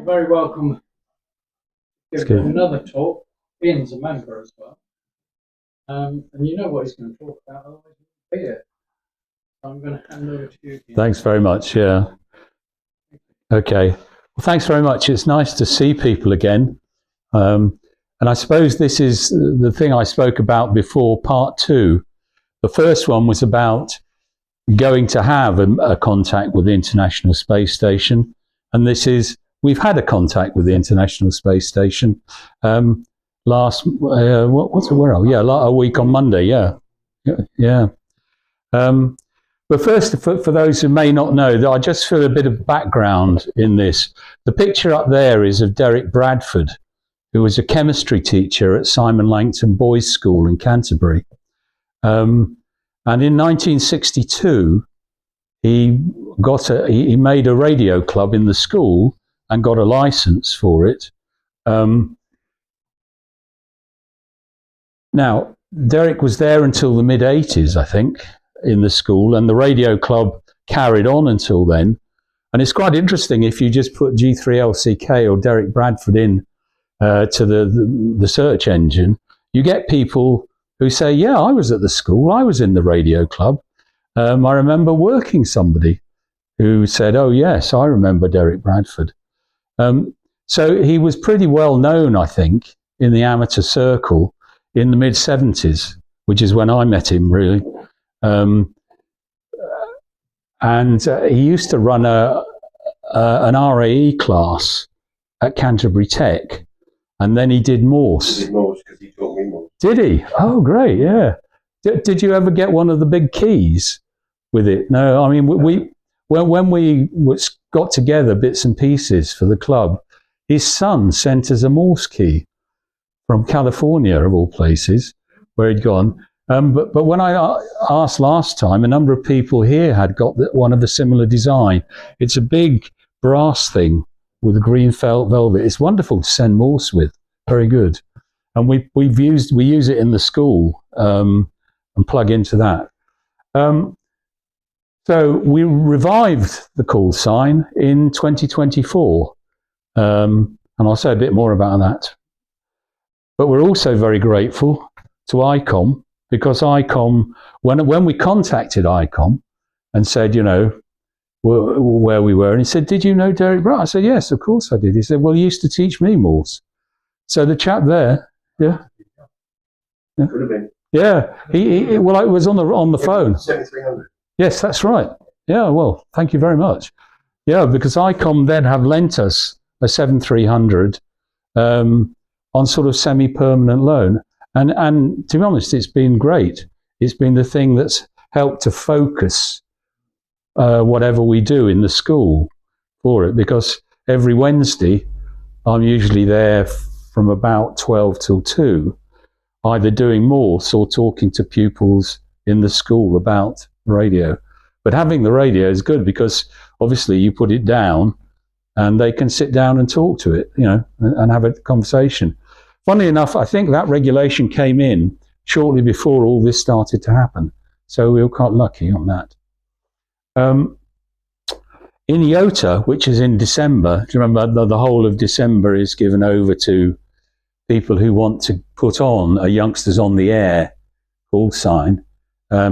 You're very welcome to give another talk. Ian's a member as well. And you know what he's going to talk about, otherwise you'll be here. So I'm going to hand over to you, Ian. Thanks very much, yeah. Okay, well, thanks very much. It's nice to see people again. And I suppose this is the thing I spoke about before, part two. The first one was about going to have a contact with the International Space Station. And this is, we've had a contact with the International Space Station last, a week on Monday, yeah. But first, for those who may not know, I just feel a bit of background in this. The picture up there is of Derek Bradford, who was a chemistry teacher at Simon Langton Boys' School in Canterbury. And in 1962, he made a radio club in the school and got a license for it. Now, Derek was there until the mid-80s, I think, in the school, and the radio club carried on until then. And it's quite interesting if you just put G3LCK or Derek Bradford in to the search engine, you get people who say, yeah, I was at the school, I was in the radio club. I remember working somebody who said, oh yes, I remember Derek Bradford. So he was pretty well known, I think, in the amateur circle in the mid-70s, which is when I met him, really. And he used to run an RAE class at Canterbury Tech, and then he did Morse. He did Morse because he taught me Morse. Did he? Oh, great, yeah. Did you ever get one of the big keys with it? No, I mean, when we got together bits and pieces for the club, his son sent us a Morse key from California, of all places, where he'd gone. But when I asked last time, a number of people here had got one of a similar design. It's a big brass thing with a green velvet. It's wonderful to send Morse with. Very good. And we use it in the school and plug into that. So we revived the call sign in 2024. And I'll say a bit more about that. But we're also very grateful to ICOM, because ICOM, when we contacted ICOM and said, you know, where we were, and he said, did you know Derek Bradford? I said, yes, of course I did. He said, well, he used to teach me Morse. So the chap there, yeah. Could have been. Yeah, well, it was on the phone. 7300. Yes, that's right. Yeah, well, thank you very much. Yeah, because ICOM then have lent us a 7300 on sort of semi-permanent loan. And to be honest, it's been great. It's been the thing that's helped to focus whatever we do in the school for it, because every Wednesday I'm usually there from about 12 till 2, either doing Morse or talking to pupils in the school about radio. But having the radio is good because obviously you put it down and they can sit down and talk to it, you know, and have a conversation. Funnily enough, I think that regulation came in shortly before all this started to happen. So we were quite lucky on that. In IOTA, which is in December, do you remember the whole of December is given over to people who want to put on a Youngsters on the Air call sign.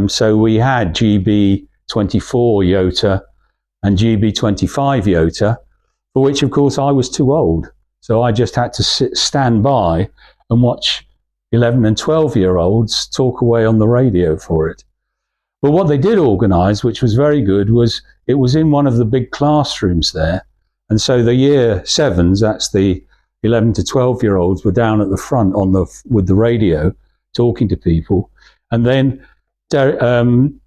So we had GB24 IOTA and GB25 IOTA, for which, of course, I was too old. So I just had to stand by and watch 11 and 12-year-olds talk away on the radio for it. But what they did organise, which was very good, was it was in one of the big classrooms there. And so the year 7s, that's the 11 to 12-year-olds, were down at the front with the radio talking to people. And then Tim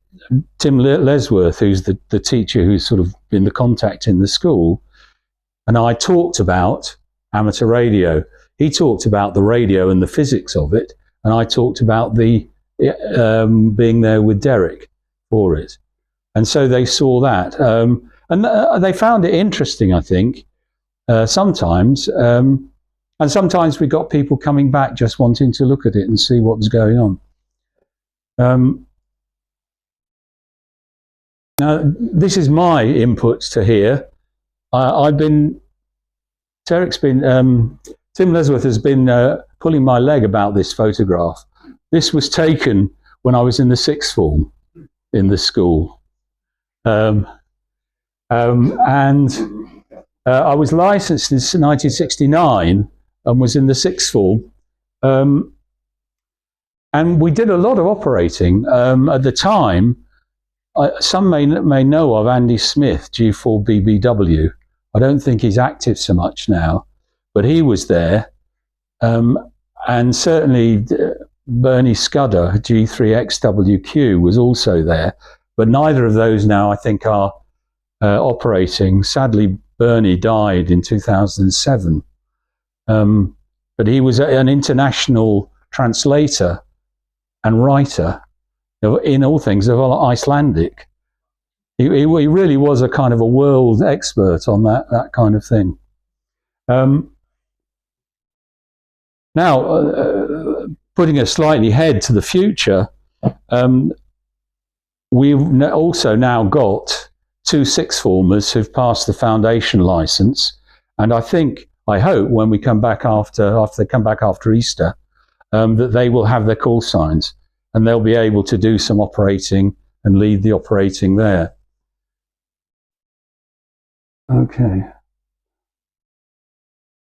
Lesworth, who's the teacher who's sort of been the contact in the school, and I talked about amateur radio. He talked about the radio and the physics of it, and I talked about the being there with Derek for it. And so they saw that, and they found it interesting, I think, sometimes. And sometimes we got people coming back just wanting to look at it and see what was going on. Now, this is my inputs to here. I've been Terek's been, Tim Lesworth has been pulling my leg about this photograph. This was taken when I was in the sixth form in the school. And I was licensed in 1969 and was in the sixth form. And we did a lot of operating. At the time, some may know of Andy Smith, G4BBW. I don't think he's active so much now, but he was there. And certainly Bernie Scudder, G3XWQ, was also there. But neither of those now, I think, are operating. Sadly, Bernie died in 2007. But he was an international translator and writer in all things of Icelandic. He really was a kind of a world expert on that kind of thing. Now, putting us slightly ahead to the future, we've also now got 2 sixth formers who've passed the foundation license, and I hope when we come back after they come back after Easter, that they will have their call signs and they'll be able to do some operating and lead the operating there. Okay.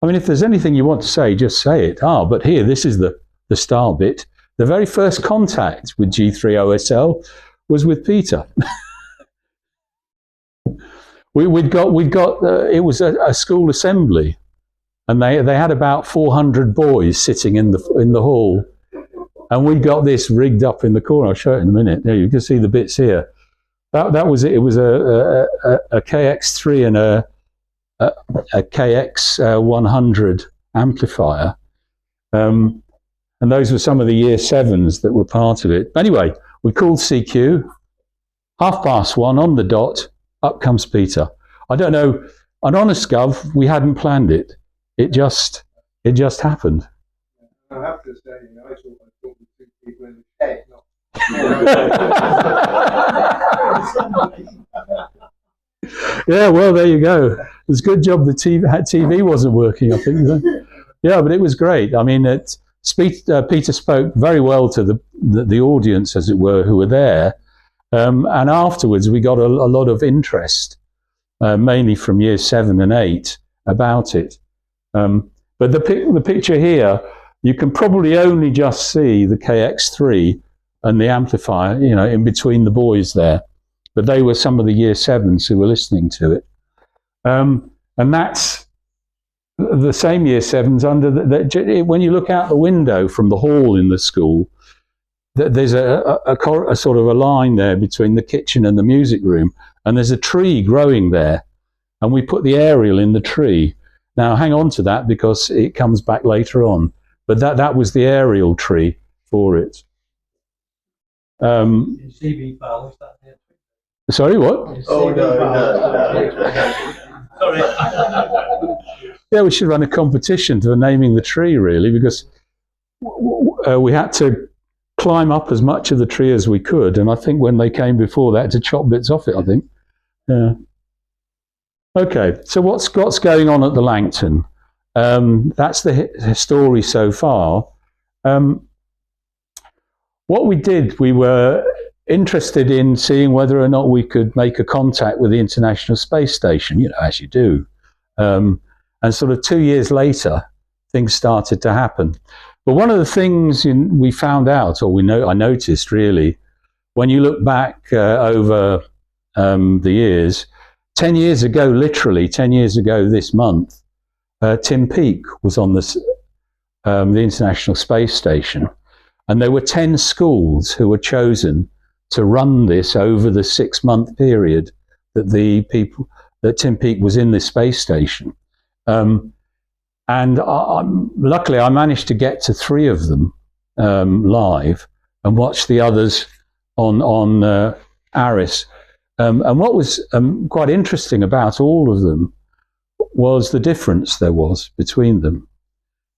I mean, if there's anything you want to say, just say it. But here, this is the star bit. The very first contact with G3OSL was with Peter. We'd got it was a school assembly, and they had about 400 boys sitting in the hall, and we got this rigged up in the corner. I'll show it in a minute. There, you can see the bits here. That was it. It was a KX3 and a KX 100 amplifier, and those were some of the year 7s that were part of it. Anyway, we called CQ. 1:30 on the dot. Up comes Peter. I don't know. An honest gov, we hadn't planned it. It just happened. I have to say, I thought I was talking to 2 people in the head, not. Yeah, well, there you go. It's a good job the TV wasn't working, I think. Yeah, but it was great. I mean, Peter spoke very well to the audience, as it were, who were there. And afterwards, we got a lot of interest, mainly from year 7 and 8, about it. But the picture here, you can probably only just see the KX3 and the amplifier, in between the boys there. But they were some of the year 7s who were listening to it. And that's the same year 7s when you look out the window from the hall in the school, there's a sort of a line there between the kitchen and the music room, and there's a tree growing there, and we put the aerial in the tree. Now hang on to that because it comes back later on, but that was the aerial tree for it. Sorry, what? Oh, no. Sorry. Yeah, we should run a competition for naming the tree, really, because we had to climb up as much of the tree as we could, and I think when they came before, they had to chop bits off it, I think. Yeah. Okay, so what's going on at the Langton? That's the story so far. What we did, we were interested in seeing whether or not we could make a contact with the International Space Station, as you do. And sort of 2 years later, things started to happen. But one of the things we found out, or I noticed really, when you look back over the years, 10 years ago, literally 10 years ago this month, Tim Peake was on the International Space Station, and there were 10 schools who were chosen to run this over the 6-month period that Tim Peake was in this space station. And luckily, I managed to get to 3 of them live and watch the others on ARIS. And what was quite interesting about all of them was the difference there was between them.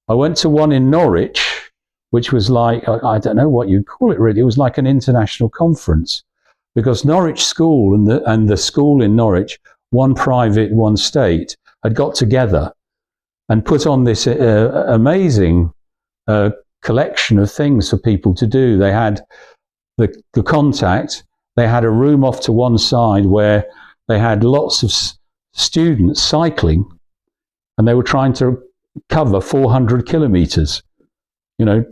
I went to one in Norwich, which was like, I don't know what you'd call it really, it was like an international conference, because Norwich School and the school in Norwich, one private, one state, had got together and put on this amazing collection of things for people to do. They had the contact, they had a room off to one side where they had lots of students cycling, and they were trying to cover 400 kilometers, you know,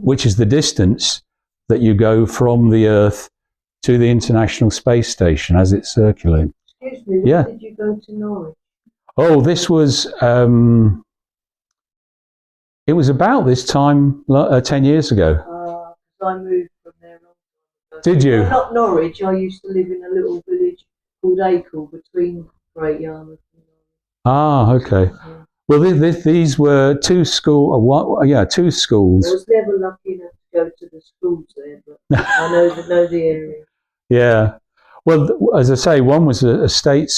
which is the distance that you go from the Earth to the International Space Station as it's circulating. Excuse me, Yeah. when did you go to Norwich? Oh, this was, it was about this time 10 years ago. I moved from there. a long time ago. Did you? Well, not Norwich. I used to live in a little village called Acle between Great Yarmouth and Norwich. Ah, okay. Yeah. Well, these were two schools. Two schools. I was never lucky enough to go to the schools there, but I know the area. Yeah. Well, as I say, one was a state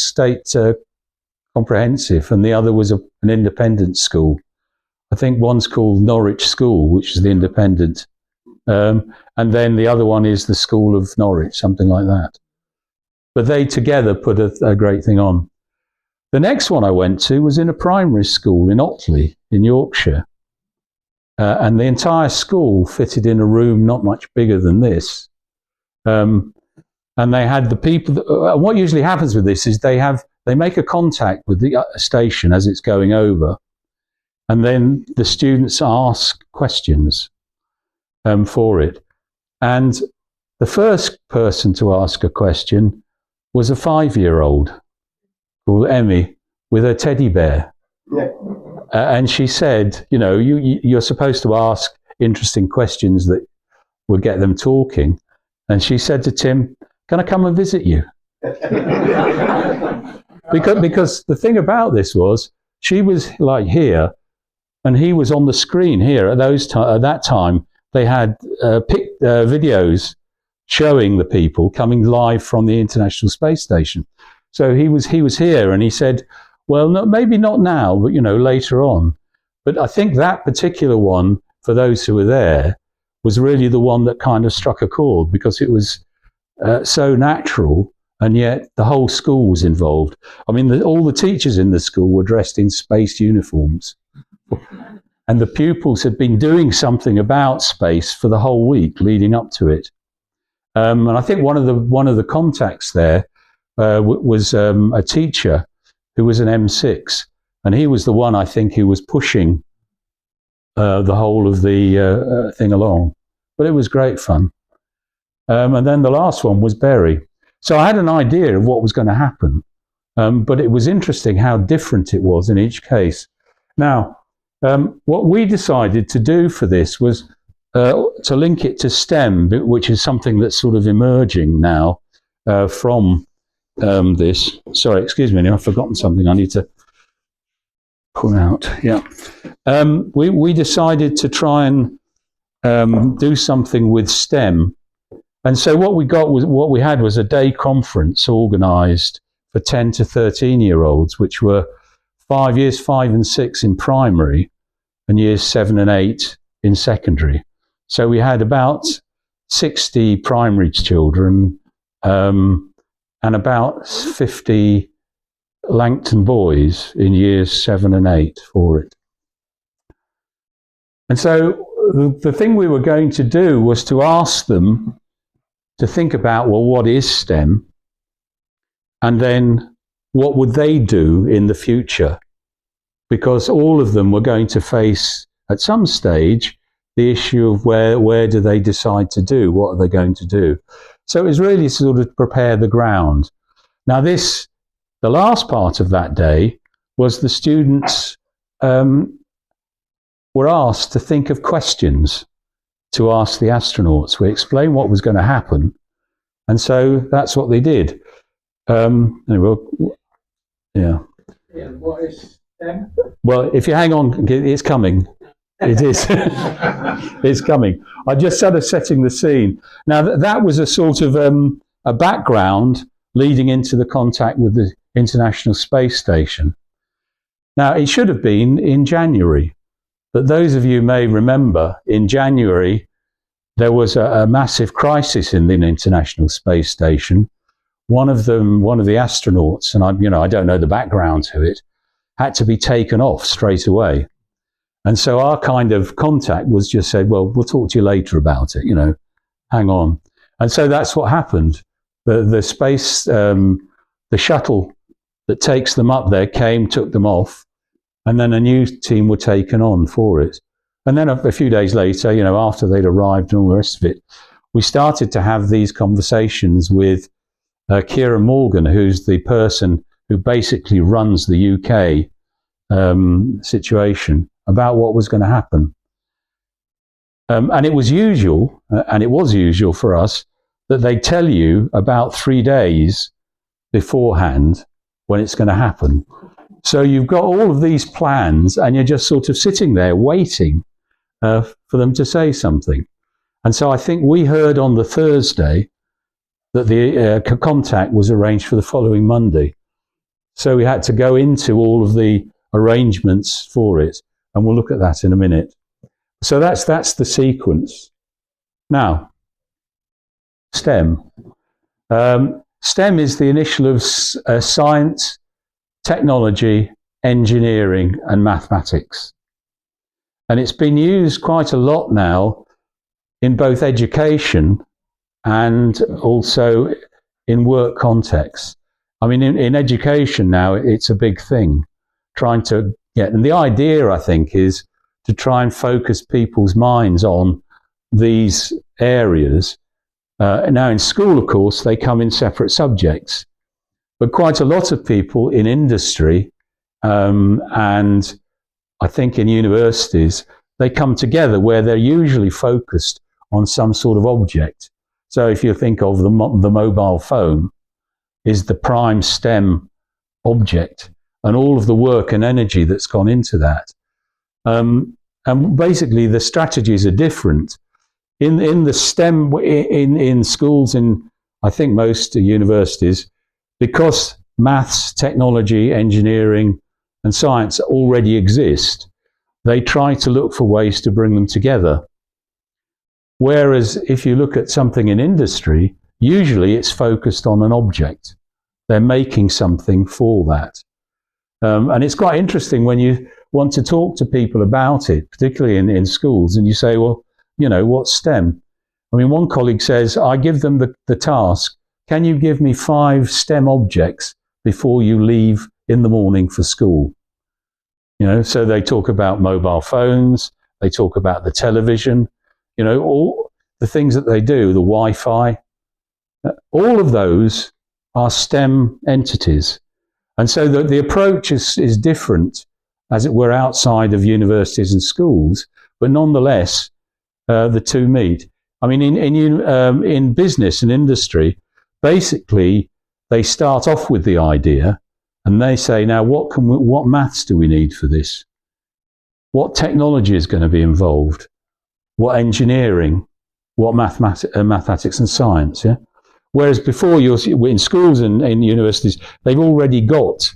comprehensive, and the other was an independent school. I think one's called Norwich School, which is the independent, and then the other one is the School of Norwich, something like that. But they together put a great thing on. The next one I went to was in a primary school in Otley, in Yorkshire. And the entire school fitted in a room not much bigger than this. And they had the people, what usually happens with this is they make a contact with the station as it's going over. And then the students ask questions for it. And the first person to ask a question was a 5-year-old called Emmy with her teddy bear. Yeah. And she said, you know, you're supposed to ask interesting questions that would get them talking. And she said to Tim, "Can I come and visit you?" because the thing about this was, she was like here, and he was on the screen here. At that time, they had videos showing the people coming live from the International Space Station. So he was here, and he said, "Well, no, maybe not now, but you know, later on." But I think that particular one, for those who were there, was really the one that kind of struck a chord, because it was so natural, and yet the whole school was involved. I mean, all the teachers in the school were dressed in space uniforms, and the pupils had been doing something about space for the whole week leading up to it. And I think one of the contacts there was a teacher who was an M6, and he was the one, I think, who was pushing the whole of the thing along. But it was great fun. And then the last one was Berry. So I had an idea of what was going to happen, but it was interesting how different it was in each case. Now, what we decided to do for this was to link it to STEM, which is something that's sort of emerging now from this. Sorry, excuse me, I've forgotten something I need to pull out. Yeah. We decided to try and do something with STEM. And so what we had was a day conference organised for 10 to 13-year-olds, which were years 5 and 6 in primary and years 7 and 8 in secondary. So we had about 60 primary children and about 50 Langton boys in years 7 and 8 for it. And so the thing we were going to do was to ask them to think about, well, what is STEM? And then what would they do in the future? Because all of them were going to face, at some stage, the issue of where do they decide to do? What are they going to do? So it was really sort of prepare the ground. Now the last part of that day was the students were asked to think of questions to ask the astronauts. We explained what was going to happen, and so that's what they did. Anyway, yeah. What is STEM? Well, if you hang on, it's coming. It is. It's coming. I just started setting the scene. Now, that was a sort of a background leading into the contact with the International Space Station. Now, it should have been in January, but those of you may remember in January, there was a massive crisis in the International Space Station. One of the astronauts, and I don't know the background to it, had to be taken off straight away. And so our kind of contact was just said, well, we'll talk to you later about it, hang on. And so that's what happened. The space, the shuttle that takes them up there came, took them off, and then a new team were taken on for it. And then a few days later, after they'd arrived and all the rest of it, we started to have these conversations with Kieran Morgan, who's the person who basically runs the UK situation, about what was going to happen. And it was usual for us, that they tell you about 3 days beforehand when it's going to happen. So you've got all of these plans and you're just sort of sitting there waiting for them to say something. And so I think we heard on the Thursday that the contact was arranged for the following Monday. So we had to go into all of the arrangements for it, and we'll look at that in a minute. So that's the sequence. Now, STEM. STEM is the initial of science, technology, engineering, and mathematics. And it's been used quite a lot now in both education and also in work contexts. I mean, in education now, it's a big thing, trying to get, and the idea, I think, is to try and focus people's minds on these areas. Now, in school, of course, they come in separate subjects, but quite a lot of people in industry and I think in universities, they come together where they're usually focused on some sort of object. So if you think of the mobile phone is the prime STEM object, and all of the work and energy that's gone into that. And basically the strategies are different. In the STEM, in schools, in I think most universities, because maths, technology, engineering and science already exist, they try to look for ways to bring them together. Whereas if you look at something in industry, usually it's focused on an object. They're making something for that. And it's quite interesting when you want to talk to people about it, particularly in schools, and you say, well, what's STEM? I mean, one colleague says, I give them the task, can you give me 5 STEM objects before you leave in the morning for school? So they talk about mobile phones, they talk about the television, all the things that they do, the Wi-Fi, all of those are STEM entities. And so the approach is different, as it were, outside of universities and schools, but nonetheless, the two meet. I mean, in business and industry, basically, they start off with the idea, and they say, now, what maths do we need for this? What technology is going to be involved? What engineering? What mathematics and science? Yeah. Whereas before, in schools and in universities, they've already got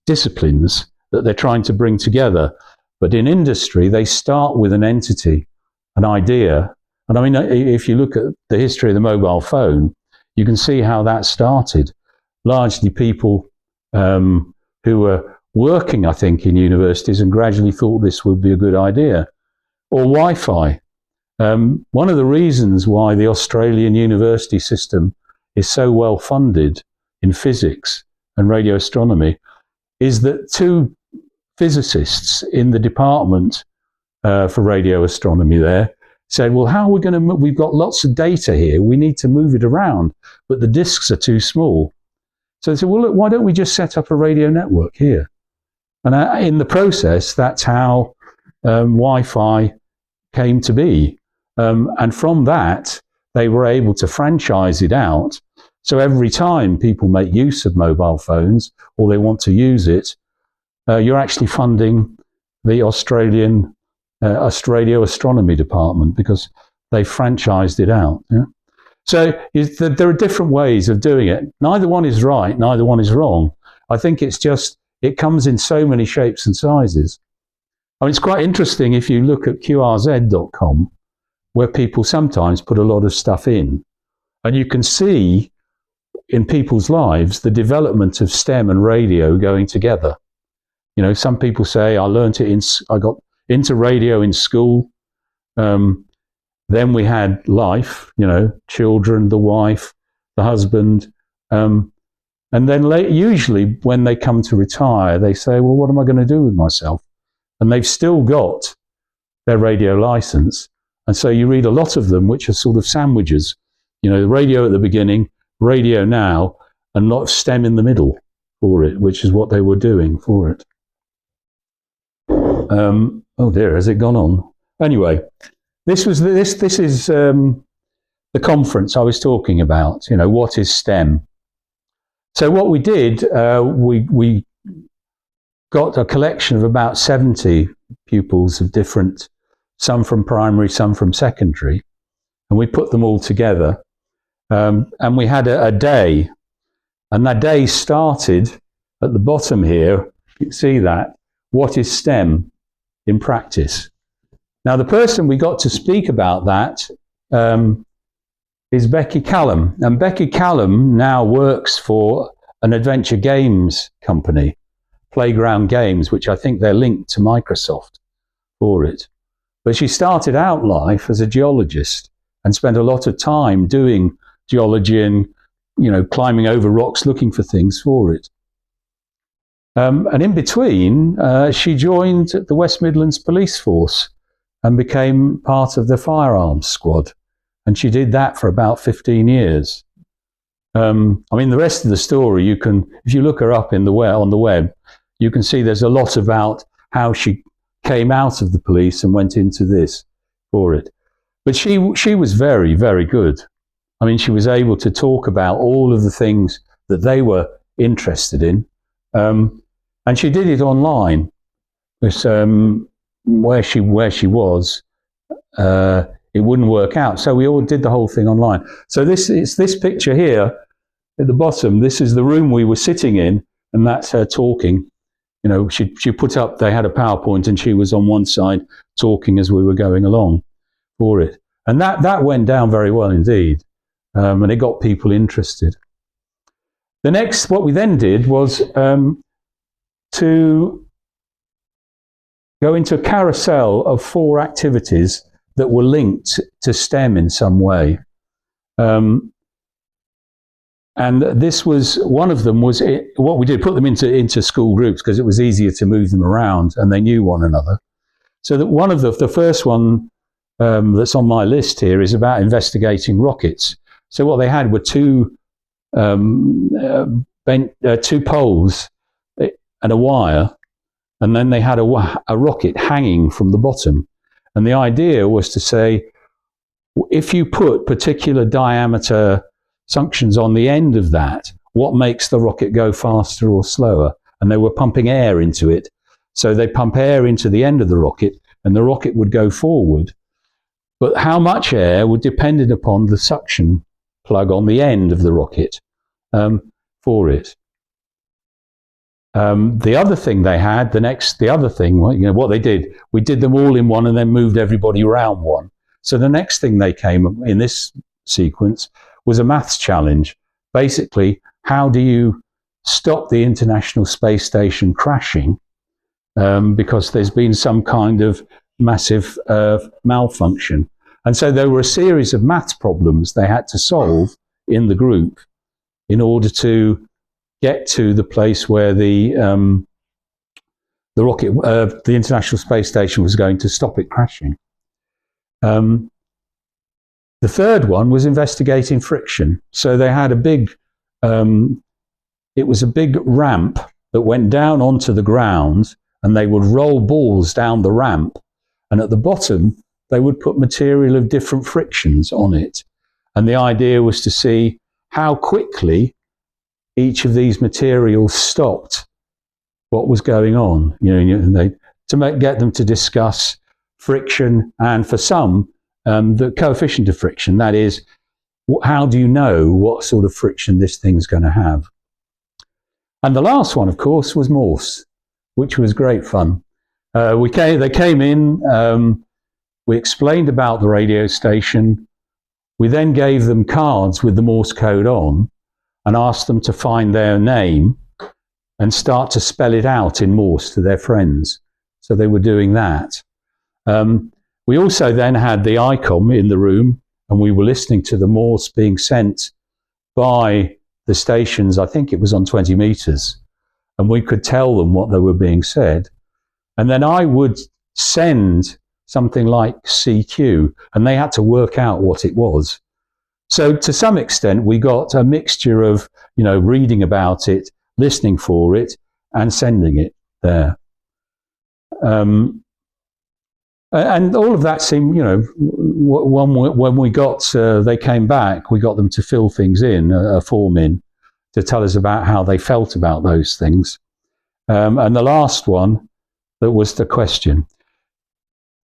disciplines that they're trying to bring together. But in industry, they start with an entity, an idea. And I mean, if you look at the history of the mobile phone, you can see how that started. Largely people who were working, I think, in universities and gradually thought this would be a good idea. Or Wi-Fi. One of the reasons why the Australian university system is so well funded in physics and radio astronomy is that 2 physicists in the department for radio astronomy there said, well, how are we going to, we've got lots of data here, we need to move it around, but the disks are too small. So they said, well, look, why don't we just set up a radio network here? And in the process, that's how Wi-Fi came to be. And from that, they were able to franchise it out. So every time people make use of mobile phones or they want to use it, you're actually funding the Australian radio astronomy department because they franchised it out. Yeah? So there are different ways of doing it. Neither one is right, neither one is wrong. I think it's just, it comes in so many shapes and sizes. I mean, it's quite interesting if you look at qrz.com, where people sometimes put a lot of stuff in, and you can see in people's lives the development of STEM and radio going together. You know, some people say I learnt it I got into radio in school. Then we had life, you know, children, the wife, the husband. And then usually when they come to retire, they say, well, what am I going to do with myself? And they've still got their radio license. And so you read a lot of them, which are sort of sandwiches. You know, the radio at the beginning, radio now, and a lot of STEM in the middle for it, which is what they were doing for it. Oh dear, has it gone on? Anyway, this is the conference I was talking about. You know, what is STEM? So what we did, we got a collection of about 70 pupils of different, some from primary, some from secondary, and we put them all together. And we had a day, and that day started at the bottom here. You can see that. What is STEM in practice? Now, the person we got to speak about that is Becky Callum. And Becky Callum now works for an adventure games company, Playground Games, which I think they're linked to Microsoft for it. But she started out life as a geologist and spent a lot of time doing geology and, you know, climbing over rocks looking for things for it. And in between, she joined the West Midlands Police Force and became part of the firearms squad. And she did that for about 15 years. I mean, the rest of the story, you can, if you look her up on the web, you can see there's a lot about how she came out of the police and went into this for it. But she was very, very good. I mean, she was able to talk about all of the things that they were interested in. And she did it online. Because, where she was, it wouldn't work out. So we all did the whole thing online. So it's this picture here at the bottom. This is the room we were sitting in, and that's her talking. You know, she put up, they had a PowerPoint, and she was on one side talking as we were going along for it. And that went down very well indeed. And it got people interested. The next, what we then did was to go into a carousel of 4 activities that were linked to STEM in some way. And this was, one of them was, what we did, put them into school groups because it was easier to move them around and they knew one another. So that one of the first one that's on my list here is about investigating rockets. So what they had were 2 poles and a wire, and then they had a rocket hanging from the bottom. And the idea was to say, if you put particular diameter suctions on the end of that, what makes the rocket go faster or slower? And they were pumping air into it. So they pump air into the end of the rocket, and the rocket would go forward. But how much air would depend upon the suction plug on the end of the rocket for it. The other thing they had, the other thing, you know, what they did, we did them all in one and then moved everybody around one. So the next thing they came in this sequence was a maths challenge. Basically, how do you stop the International Space Station crashing because there's been some kind of massive malfunction. And so there were a series of maths problems they had to solve in the group in order to get to the place where the rocket, the International Space Station, was going to stop it crashing. The third one was investigating friction. So they had a big, it was a big ramp that went down onto the ground, and they would roll balls down the ramp, and at the bottom they would put material of different frictions on it. And the idea was to see how quickly each of these materials stopped what was going on, you know, and get them to discuss friction, and for some, the coefficient of friction. That is, how do you know what sort of friction this thing's going to have? And the last one, of course, was Morse, which was great fun. They came in, we explained about the radio station. We then gave them cards with the Morse code on and asked them to find their name. and start to spell it out in Morse to their friends. So they were doing that. We also then had the ICOM in the room, and we were listening to the Morse being sent by the stations. I think it was on 20 meters, and we could tell them what they were being said. And then I would send something like CQ, and they had to work out what it was. So to some extent, we got a mixture of, reading about it, listening for it, and sending it there. And all of that seemed, when we got, they came back, we got them to fill things in, a form in, to tell us about how they felt about those things. And the last one, that was the question.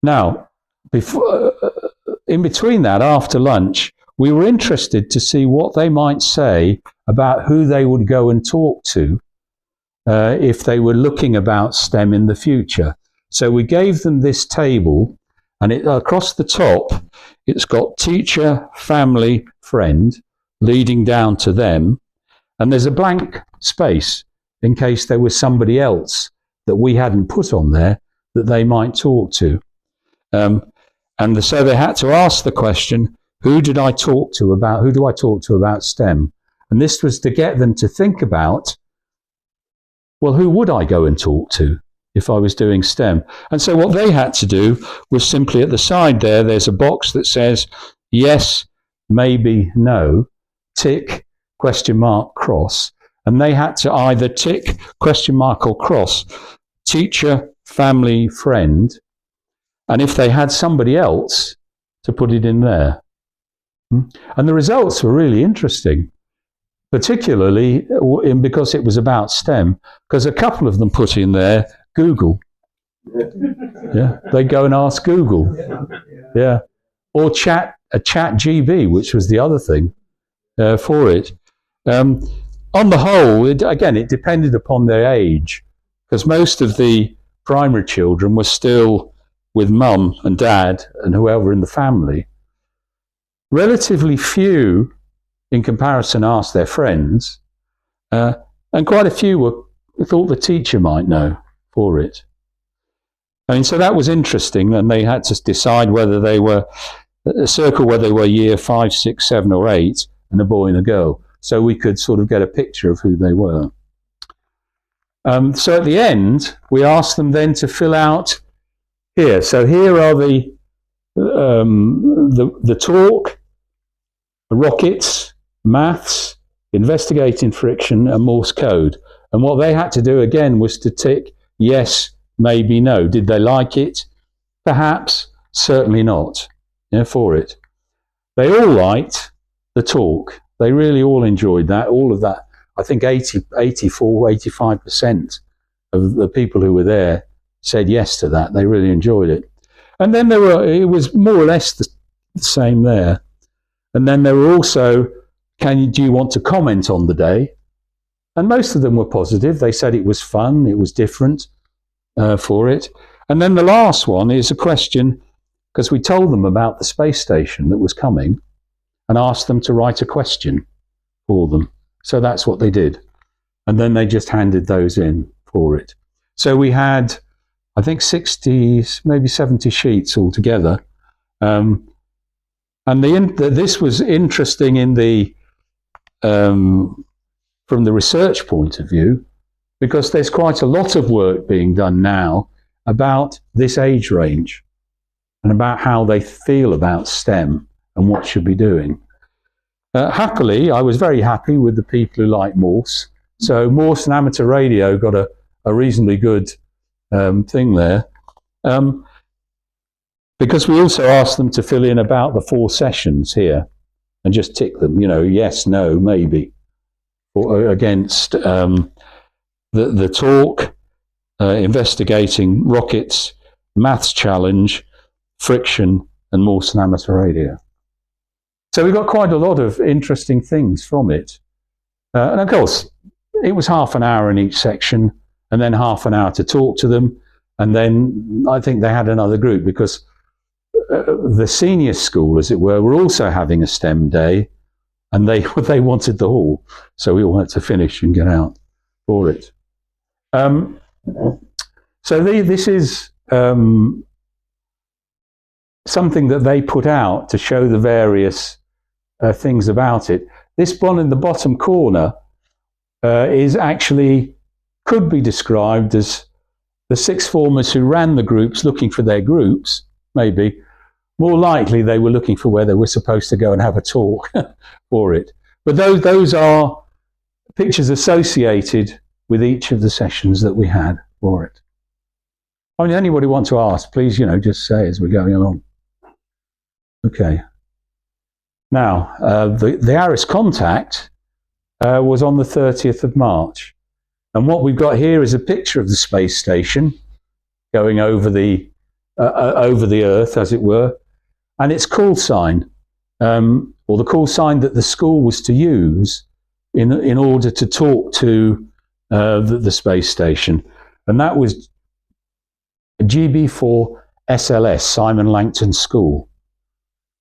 Now, in between that, after lunch, we were interested to see what they might say about who they would go and talk to if they were looking about STEM in the future. So we gave them this table, and across the top, it's got teacher, family, friend, leading down to them. And there's a blank space in case there was somebody else that we hadn't put on there that they might talk to. So they had to ask the question, who do I talk to about STEM? And this was to get them to think about, well, who would I go and talk to if I was doing STEM? And so what they had to do was simply at the side there's a box that says yes, maybe, no, tick, question mark, cross. And they had to either tick, question mark, or cross, teacher, family, friend, and if they had somebody else, to put it in there. And the results were really interesting, particularly because it was about STEM, because a couple of them put in there Google. Yeah, they go and ask Google. Yeah, or chat GB, which was the other thing for it. On the whole, it depended upon their age, because most of the primary children were still with mum and dad and whoever in the family. Relatively few, in comparison, asked their friends, and quite a few thought the teacher might know for it. So that was interesting, and they had to decide whether they were circle whether they were year 5, 6, 7, or 8, and a boy and a girl, so we could sort of get a picture of who they were. So at the end, we asked them then to fill out here. So here are the talk, rockets, maths, investigating friction, and Morse code. And what they had to do again was to tick yes, maybe, no. Did they like it? Perhaps, certainly not. For it. They all liked the talk. They really all enjoyed that. All of that. I think 85% of the people who were there said yes to that. They really enjoyed it. And then it was more or less the same there. And then there were also, do you want to comment on the day? And most of them were positive. They said it was fun, it was different for it. And then the last one is a question, because we told them about the space station that was coming and asked them to write a question for them. So that's what they did. And then they just handed those in for it. So we had, I think, 60, maybe 70 sheets altogether. And this was interesting in from the research point of view, because there's quite a lot of work being done now about this age range and about how they feel about STEM and what should be doing. Happily, I was very happy with the people who like Morse. So Morse and amateur radio got a reasonably good thing there. Because we also asked them to fill in about the 4 sessions here and just tick them, yes, no, maybe, or against the talk, investigating rockets, maths challenge, friction, and Morse and amateur radio. So we got quite a lot of interesting things from it. And of course, it was half an hour in each section, and then half an hour to talk to them. And then I think they had another group, because the senior school, as it were also having a STEM day, and they wanted the hall. So we all had to finish and get out for it. So this is something that they put out to show the various things about it. This one in the bottom corner is actually, could be described as the sixth formers who ran the groups looking for their groups, maybe. More likely they were looking for where they were supposed to go and have a talk for it. But those are pictures associated with each of the sessions that we had for it. I mean, anybody want to ask, please, just say as we're going along. Okay. Now, the ARIS contact was on the 30th of March. And what we've got here is a picture of the space station going over the Earth, as it were, and its call sign, or the call sign that the school was to use in order to talk to the space station. And that was GB4 SLS, Simon Langton School.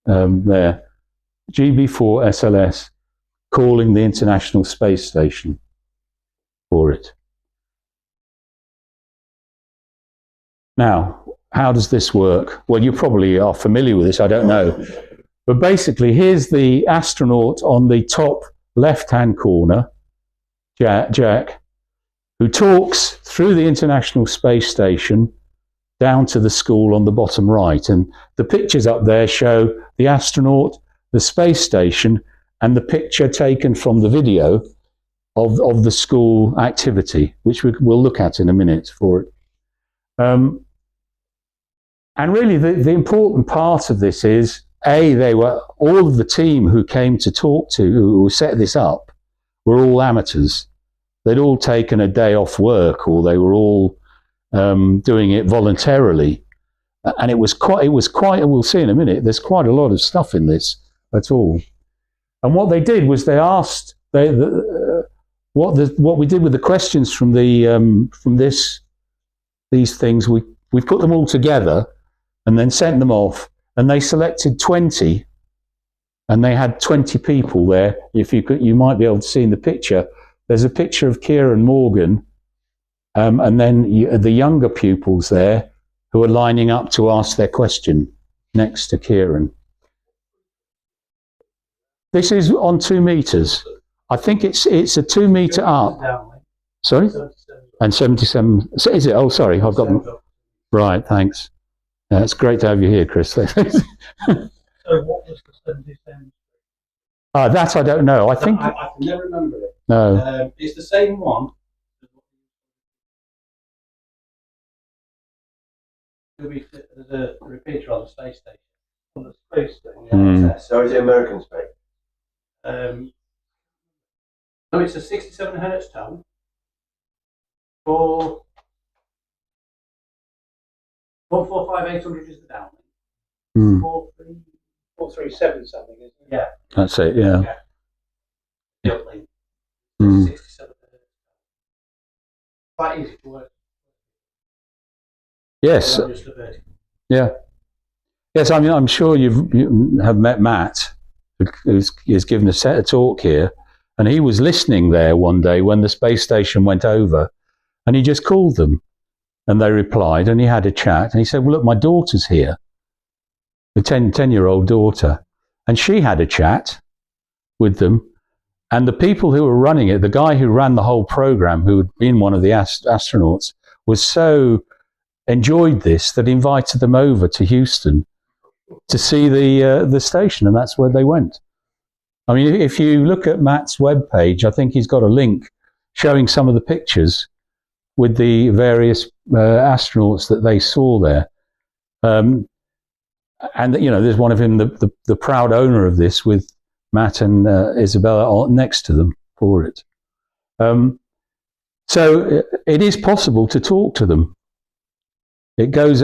There, GB4 SLS, calling the International Space Station for it. Now, how does this work? Well, you probably are familiar with this, I don't know. But basically, here's the astronaut on the top left-hand corner, Jack, who talks through the International Space Station down to the school on the bottom right. And the pictures up there show the astronaut, the space station, and the picture taken from the video of the school activity, which we'll look at in a minute for it. And really, the important part of this is, they were, all of the team who came to talk to, who set this up, were all amateurs. They'd all taken a day off work, or they were all doing it voluntarily. And it was quite, we'll see in a minute, there's quite a lot of stuff in this at all. And what they did was they asked, what we did with the questions from these things, we put them all together and then sent them off, and they selected 20, and they had 20 people there. If you might be able to see in the picture, there's a picture of Kieran Morgan, and then the younger pupils there who are lining up to ask their question next to Kieran. This is on 2 meters. I think it's a 2 meter up. Sorry? And 77. Is it? Oh, sorry, I've got them. Right, thanks. Yeah, it's great to have you here, Chris. So what was the 77? That I don't know. I think I can never remember it. No. It's the same one. There's a repeater on the space station. On the space station. So is it American space? No, it's a 67 hertz tone for 145,800 is the downlink. 437 something, isn't it? Yeah. That's it, yeah. The uplink. 67 hertz. Quite easy to work. Yes. Yeah. Yes, I mean, I'm sure you have met Matt, who's given a talk here, and he was listening there one day when the space station went over, and he just called them, and they replied, and he had a chat, and he said, well, look, my daughter's here, the 10-year-old daughter, and she had a chat with them, and the people who were running it, the guy who ran the whole program, who had been one of the astronauts, was so enjoyed this that he invited them over to Houston to see the station, and that's where they went. I mean, if you look at Matt's webpage, I think he's got a link showing some of the pictures with the various astronauts that they saw there. And, there's one of him, the proud owner of this, with Matt and Isabella next to them for it. So it is possible to talk to them. It goes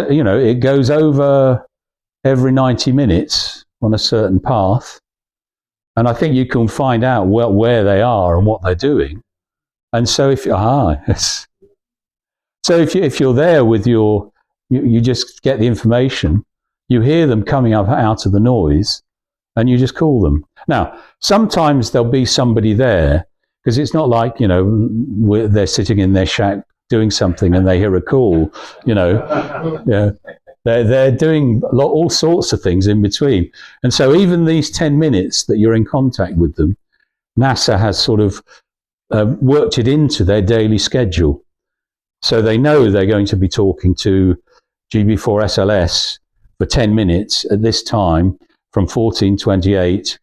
over every 90 minutes on a certain path. And I think you can find out where they are and what they're doing. And so if you're there with you just get the information, you hear them coming up out of the noise, and you just call them. Now, sometimes there'll be somebody there, because it's not like, they're sitting in their shack doing something and they hear a call, you know. Yeah. They're doing all sorts of things in between. And so even these 10 minutes that you're in contact with them, NASA has sort of worked it into their daily schedule. So they know they're going to be talking to GB4 SLS for 10 minutes at this time from 1428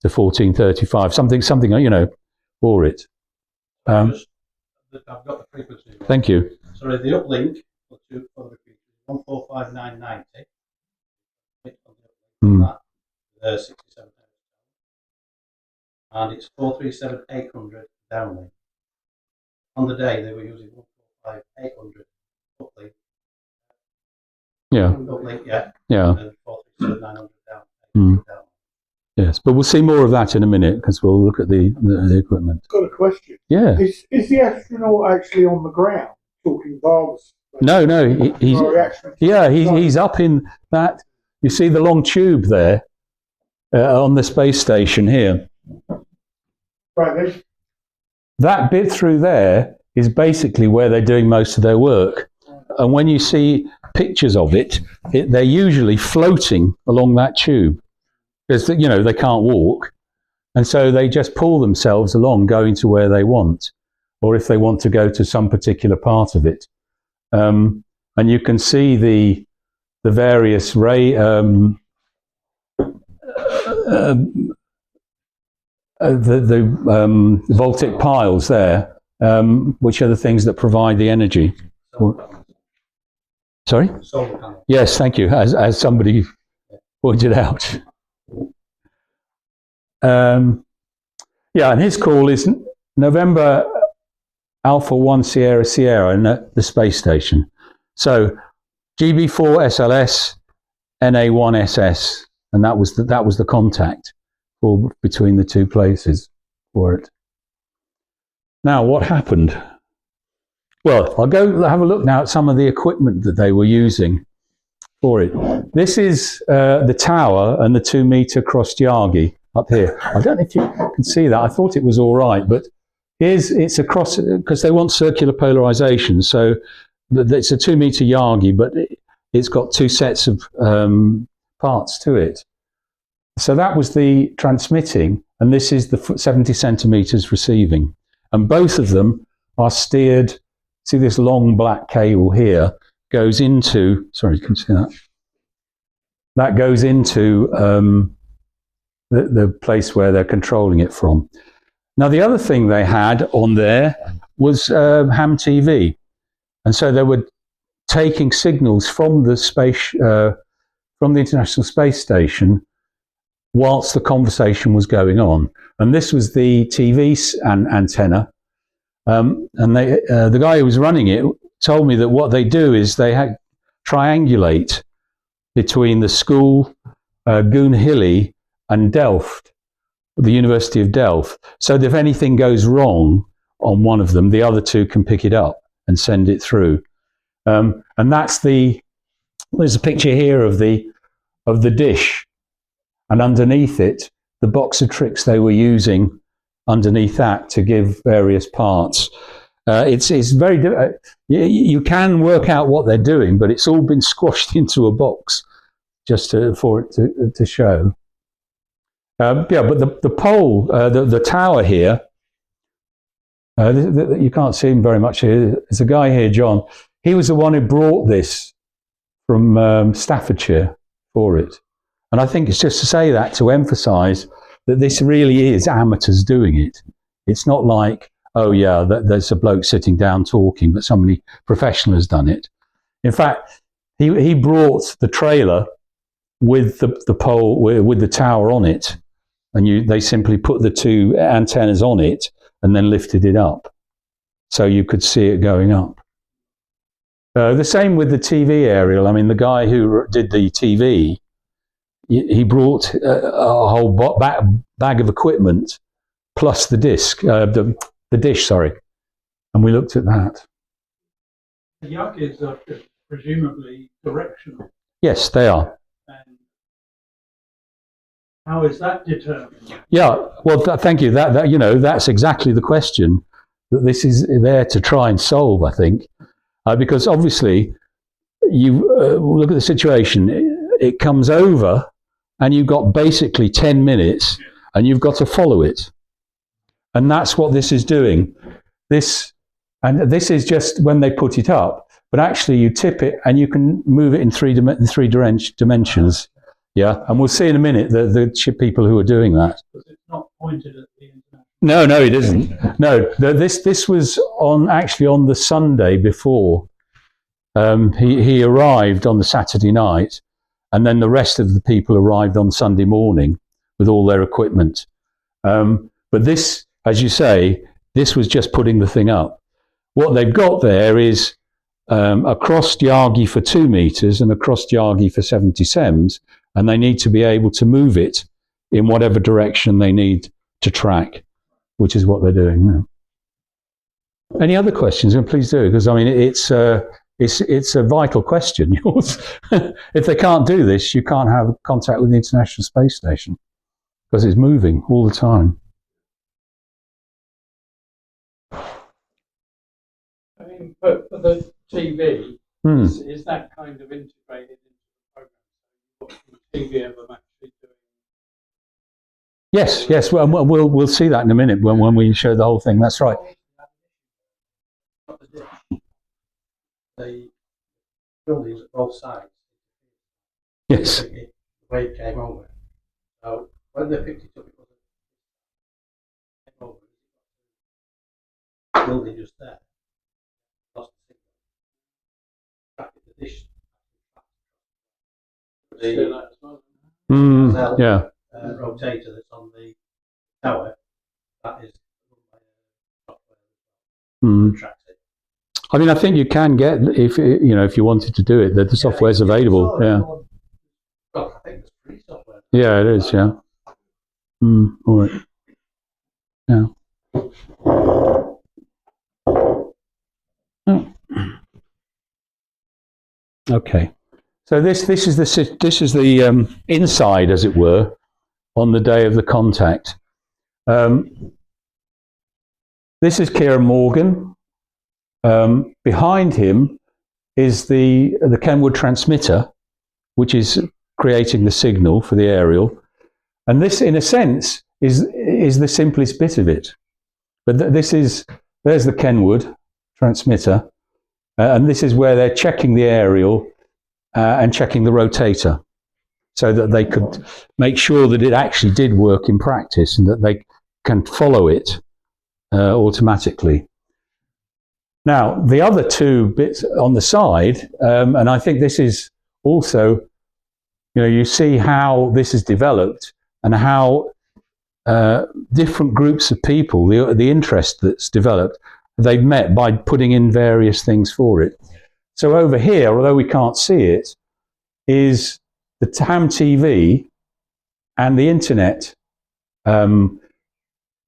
to 1435, something, you know, for it. I've got the frequency. Thank you. Sorry, the uplink for the frequency 145990. Mm. 67. And it's 437800 downlink. On the day they were using 145800 uplink. Yeah. Uplink, yeah. Yeah. And 437900 downlink. Mm. Yes, but we'll see more of that in a minute because we'll look at the equipment. I've got a question. Yeah. Is the astronaut actually on the ground talking virus? No, he's up in that. You see the long tube there on the space station here. Right. That bit through there is basically where they're doing most of their work. And when you see pictures of it, they're usually floating along that tube because, you know, they can't walk. And so they just pull themselves along, going to where they want, or if they want to go to some particular part of it. And you can see the various voltaic piles there, which are the things that provide the energy. Sorry? Solar panel. Yes, thank you, as somebody pointed out. Yeah, and his call is November Alpha 1 Sierra Sierra in the space station. So GB4 SLS, NA1 SS, and that was the contact between the two places for it. Now, what happened? Well, I'll go have a look now at some of the equipment that they were using for it. This is the tower and the 2-meter crossed Yagi up here. I don't know if you can see that. I thought it was all right, but it's across because they want circular polarization. So it's a 2-meter Yagi, but it's got 2 sets of parts to it. So that was the transmitting, and this is the 70 centimeters receiving. And both of them are steered. See this long black cable here goes into, sorry, you can see that? That goes into the place where they're controlling it from. Now, the other thing they had on there was ham TV. And so they were taking signals from the from the International Space Station whilst the conversation was going on. And this was the TV antenna. And the guy who was running it told me that what they do is they triangulate between the school, Goonhilly, and Delft, the University of Delft, so that if anything goes wrong on one of them, the other two can pick it up and send it through. And there's a picture here of the dish, and underneath it, the box of tricks they were using underneath that to give various parts. It's very you can work out what they're doing, but it's all been squashed into a box just for it to show. Yeah, but the pole, the tower here, you can't see him very much here. There's a guy here, John. He was the one who brought this from Staffordshire for it. And I think it's just to say that, to emphasise that this really is amateurs doing it. It's not like, oh yeah, there's a bloke sitting down talking, but somebody professional has done it. In fact, he brought the trailer with the pole, with the tower on it, and they simply put the 2 antennas on it and then lifted it up so you could see it going up. The same with the TV aerial. I mean, the guy who did the TV, he brought a whole bag of equipment plus the disc, the dish, sorry, and we looked at that. The Yakis are presumably directional. Yes, they are. And how is that determined? Yeah, well, thank you. That that's exactly the question. that this is there to try and solve, I think, because obviously you look at the situation, it comes over and you've got basically 10 minutes and you've got to follow it. And that's what this is doing. This is just when they put it up, but actually you tip it and you can move it in three dimensions. Yeah, and we'll see in a minute the people who are doing that. Because it's not pointed at the international. No, it isn't. No, this was actually on the Sunday before. He arrived on the Saturday night, and then the rest of the people arrived on Sunday morning with all their equipment. But this, as you say, this was just putting the thing up. What they've got there is a crossed Yagi for 2 meters and a crossed Yagi for 70 sems, and they need to be able to move it in whatever direction they need to track, which is what they're doing now. Any other questions? And please do, because I mean it's a vital question. If they can't do this, you can't have contact with the International Space Station because it's moving all the time. I mean, but for the TV, is that kind of integrated into the program? Watching TV of them actually doing? Yes. Well, we'll see that in a minute when we show the whole thing. That's right. The buildings at both sides. Yes. The wave came over. So when they picked it up, it came over. The building just there. Lost the signal. Back at the dish. Yeah. Rotator that's on the tower, that is tracks it. I mean, I think you can get, if you wanted to do it, the software's available. Yeah. Well, I think there's free software. Yeah, it is. Yeah. All right. Yeah. Oh. Okay. So this is the inside, as it were, on the day of the contact. This is Kieran Morgan. Behind him is the Kenwood transmitter, which is creating the signal for the aerial. And this, in a sense, is the simplest bit of it. But there's the Kenwood transmitter, and this is where they're checking the aerial and checking the rotator, so that they could make sure that it actually did work in practice and that they can follow it automatically. Now, the other 2 bits on the side, and I think this is also, you see how this is developed and how different groups of people, the interest that's developed, they've met by putting in various things for it. So over here, although we can't see it, is the TAM TV and the internet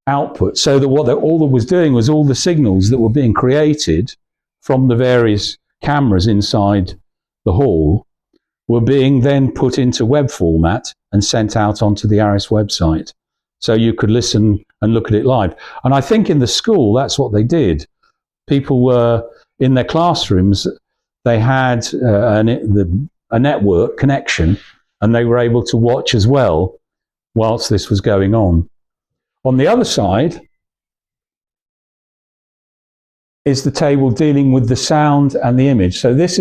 output. So that all that was doing was all the signals that were being created from the various cameras inside the hall were being then put into web format and sent out onto the ARIS website. So you could listen and look at it live. And I think in the school, that's what they did. People were in their classrooms, they had a network connection, and they were able to watch as well whilst this was going on. On the other side is the table dealing with the sound and the image. So this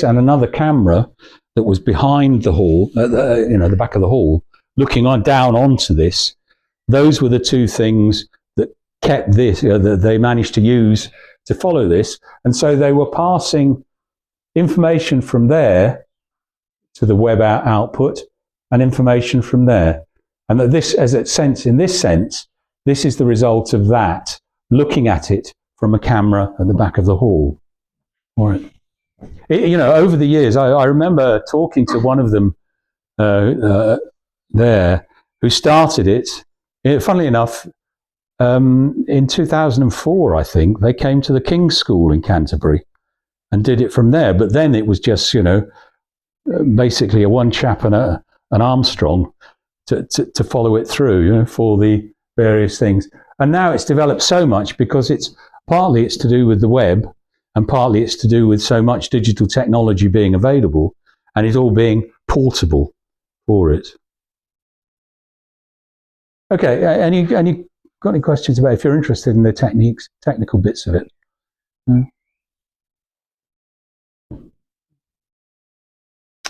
and another camera that was behind the hall, the back of the hall, looking down onto this. Those were the 2 things that kept this, that they managed to use to follow this. And so they were passing information from there to the web output and information from there. And that this, in this sense, this is the result of that, looking at it from a camera at the back of the hall. All right. Over the years, I remember talking to one of them there who started it. Funnily enough, in 2004, I think, they came to the King's School in Canterbury and did it from there. But then it was just, basically a one chap and an Armstrong to follow it through, for the various things. And now it's developed so much because it's partly it's to do with the web, and partly it's to do with so much digital technology being available, and it's all being portable for it. Okay, any got any questions about, if you're interested in the technical bits of it? No?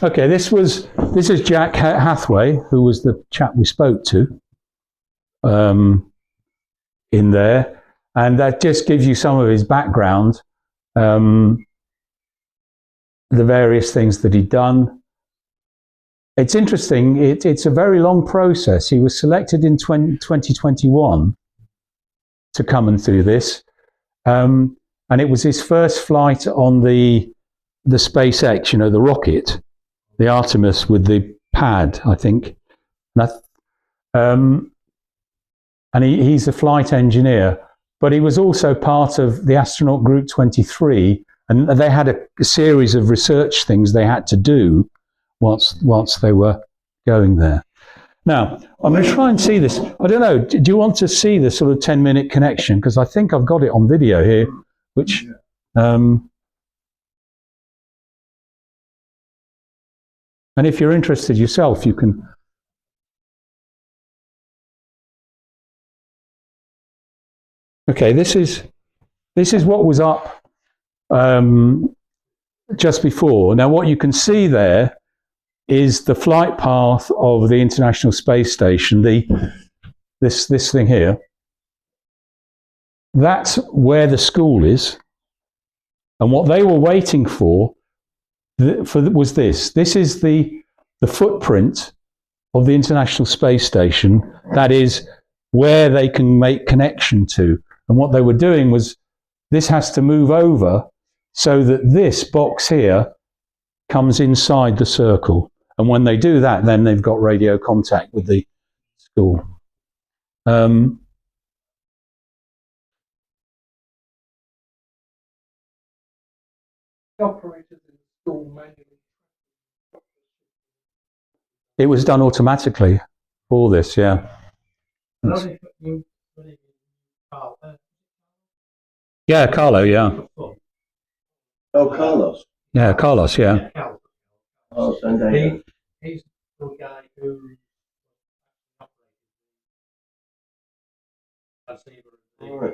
Okay, this is Jack Hathaway, who was the chap we spoke to in there, and that just gives you some of his background, the various things that he'd done. It's interesting, it's a very long process. He was selected in 2021 to come and do this, and it was his first flight on the SpaceX, you know, the rocket, the Artemis with the pad, I think. And he's a flight engineer, but he was also part of the astronaut group 23, and they had a series of research things they had to do whilst they were going there. Now, I'm going to try and see this. I don't know, do you want to see the sort of 10-minute connection? Because I think I've got it on video here, which... and if you're interested yourself, you can... Okay, this is what was up just before. Now, what you can see there is the flight path of the International Space Station. This thing here. That's where the school is, and what they were waiting for was this. This is the footprint of the International Space Station. That is where they can make connection to. And what they were doing was, this has to move over so that this box here comes inside the circle. And when they do that, then they've got radio contact with the school. It was done automatically for this, yeah. Yeah, Carlo, yeah. Oh, Carlos. Yeah, Carlos, yeah. Oh, Sunday. He's the guy who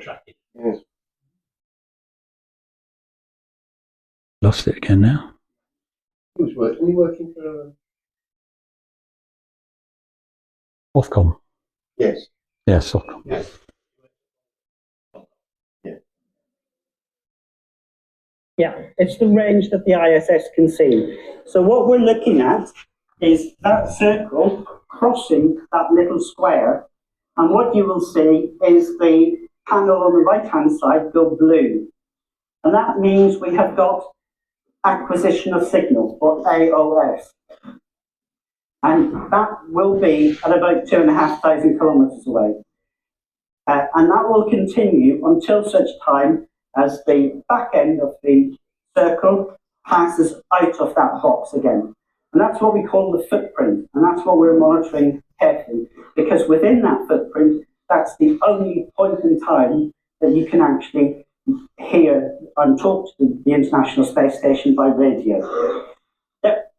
tracking. Yes. Lost it again now. Who's working? Are you working for? Ofcom. Yes. Yes, Ofcom. Yes. Yeah, it's the range that the ISS can see. So what we're looking at is that circle crossing that little square, and what you will see is the panel on the right-hand side go blue. And that means we have got acquisition of signal, or AOS. And that will be at about 2,500 kilometers away. And that will continue until such time as the back end of the circle passes out of that box again. And that's what we call the footprint, and that's what we're monitoring carefully, because within that footprint, that's the only point in time that you can actually hear and talk to the International Space Station by radio. Yep.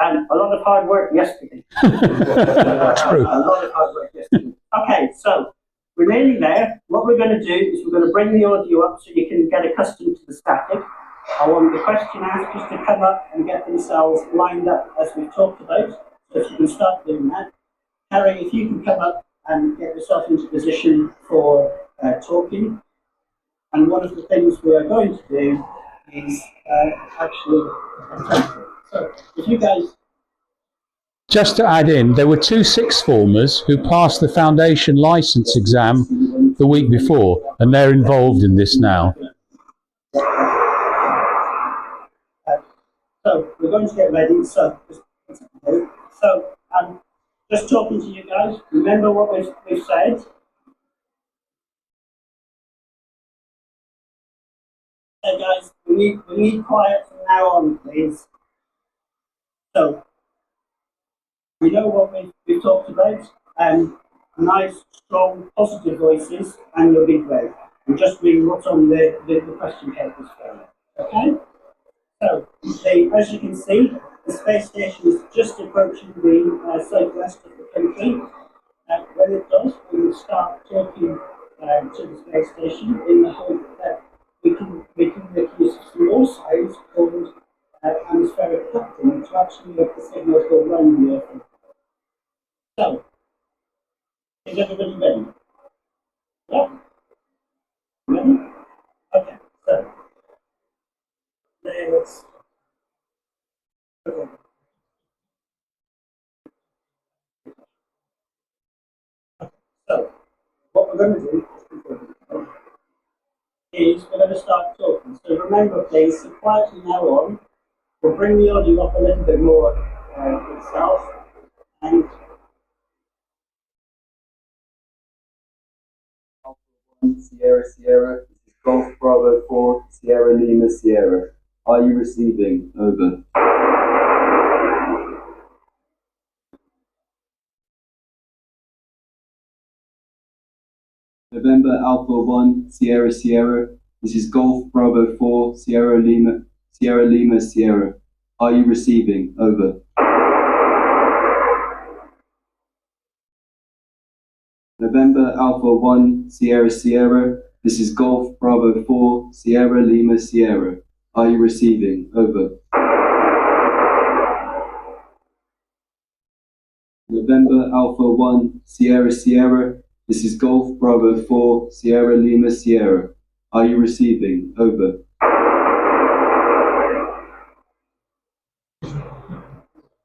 And a lot of hard work yesterday. True. A lot of hard work yesterday. Okay, so we're nearly there. What we're going to do is we're going to bring the audio up so you can get accustomed to the static. I want the question askers to come up and get themselves lined up as we've talked about. So if you can start doing that. Harry, if you can come up and get yourself into position for talking. And one of the things we are going to do is actually... So if you guys... Just to add in, there were 2 sixth formers who passed the foundation license exam the week before, and they're involved in this now. So we're going to get ready. So just talking to you guys. Remember what we've said. Hey guys, we need quiet from now on, please. So, we know what we've talked about. Nice, strong, positive voices, and you'll be great. And just read what's on the question papers for you. Okay? So, as you can see, the space station is just approaching the southwest of the country. When it does, we will start talking to the space station in the hope that we can make use of some more science called atmospheric coupling to actually make the signals go around the Earth. So, is everybody ready? Yeah? Ready? Okay, so let's. Okay. So, what we're going to do is we're going to start talking. So remember, please, so quietly now on, we'll bring the audio up a little bit more itself, and Sierra Sierra, this is Golf Bravo 4, Sierra Lima Sierra. Are you receiving? Over. November Alpha 1, Sierra Sierra, this is Golf Bravo 4, Sierra Lima Sierra. Are you receiving? Over. November Alpha 1, Sierra Sierra, this is Golf Bravo 4, Sierra Lima Sierra. Are you receiving? Over. November Alpha 1, Sierra Sierra, this is Golf Bravo 4, Sierra Lima Sierra. Are you receiving? Over.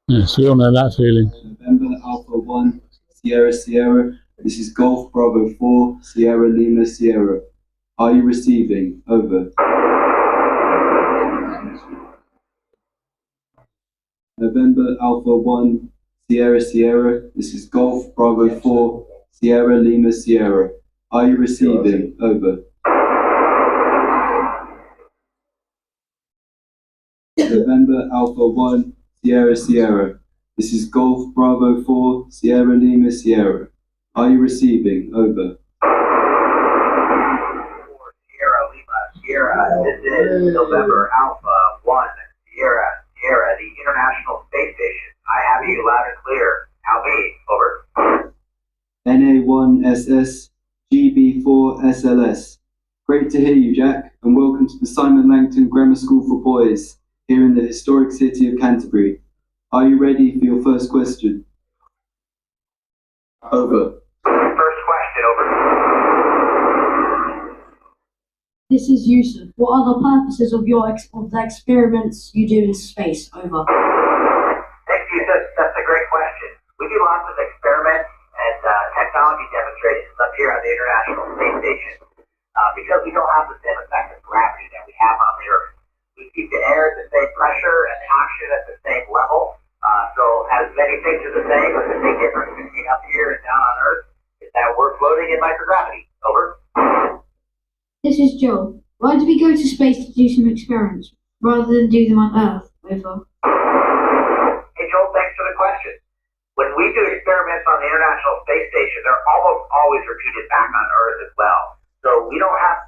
Yes, we all know that feeling. November Alpha 1, Sierra Sierra, this is Golf Bravo 4, Sierra Lima Sierra. Are you receiving? Over. November Alpha 1, Sierra Sierra, this is Golf Bravo 4, Sierra Lima Sierra. Are you receiving? Over. November Alpha 1, Sierra Sierra, this is Golf Bravo 4, Sierra Lima Sierra. Are you receiving? Over. Sierra Lima Sierra, this is November Alpha 1, Sierra Sierra, the International Space Station. I have you loud and clear. Now me, over. NA1SS, GB4SLS. Great to hear you, Jack, and welcome to the Simon Langton Grammar School for Boys, here in the historic city of Canterbury. Are you ready for your first question? Over. First question, over. This is Yusuf. What are the purposes of the experiments you do in space? Over. Thank you. That's a great question. We do lots of experiments and technology demonstrations up here on the International Space Station because we don't have the same effect of gravity that we have on the Earth. We keep the air at the same pressure and the oxygen at the same level. So as many things are the same, but the big difference between up here and down on Earth is that we're floating in microgravity. Over. This is Joel. Why do we go to space to do some experiments rather than do them on Earth? Over. Hey Joel, thanks for the question. When we do experiments on the International Space Station, they're almost always repeated back on Earth as well. So we don't have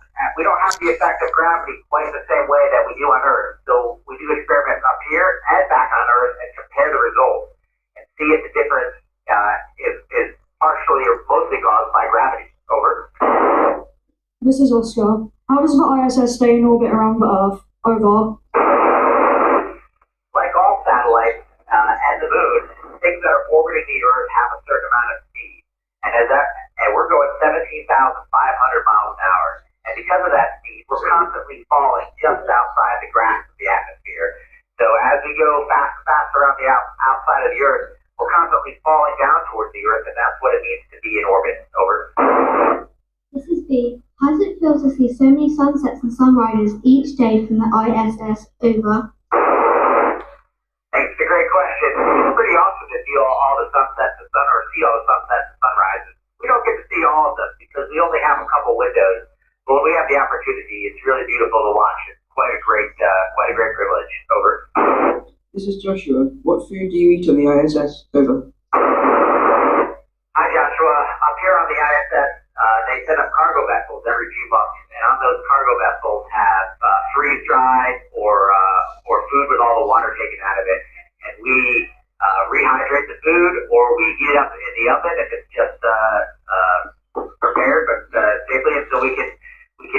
the effect of gravity quite the same way that we do on Earth. So we do experiments up here and back on Earth and compare the results and see if the difference is partially or mostly caused by gravity. Over. This is Oscar. How does the ISS stay in orbit around the Earth? Over. Like all satellites and the moon, things that are orbiting the Earth have a certain amount of speed. And we're going 17,500 miles an hour. And because of that speed, we're constantly falling just outside the grasp of the atmosphere. So as we go faster on the outside of the Earth, we're constantly falling down towards the Earth, and that's what it means to be in orbit. Over. This is B. How does it feel to see so many sunsets and sunrises each day from the ISS? Over. Thanks, it's a great question. It's pretty awesome to see all the sunsets and see all the sunsets and sunrises. We don't get to see all of them because we only have a couple windows. But when we have the opportunity, it's really beautiful to watch. It's quite a great privilege. Over. This is Joshua. What food do you eat on the ISS? Over. Hi, Joshua. Up here on the ISS, they set up cargo vessels every few months, and on those cargo vessels have freeze-dried or food with all the water taken out of it, and we rehydrate the food or we heat it up in the oven if it's just prepared, but safely, and so we can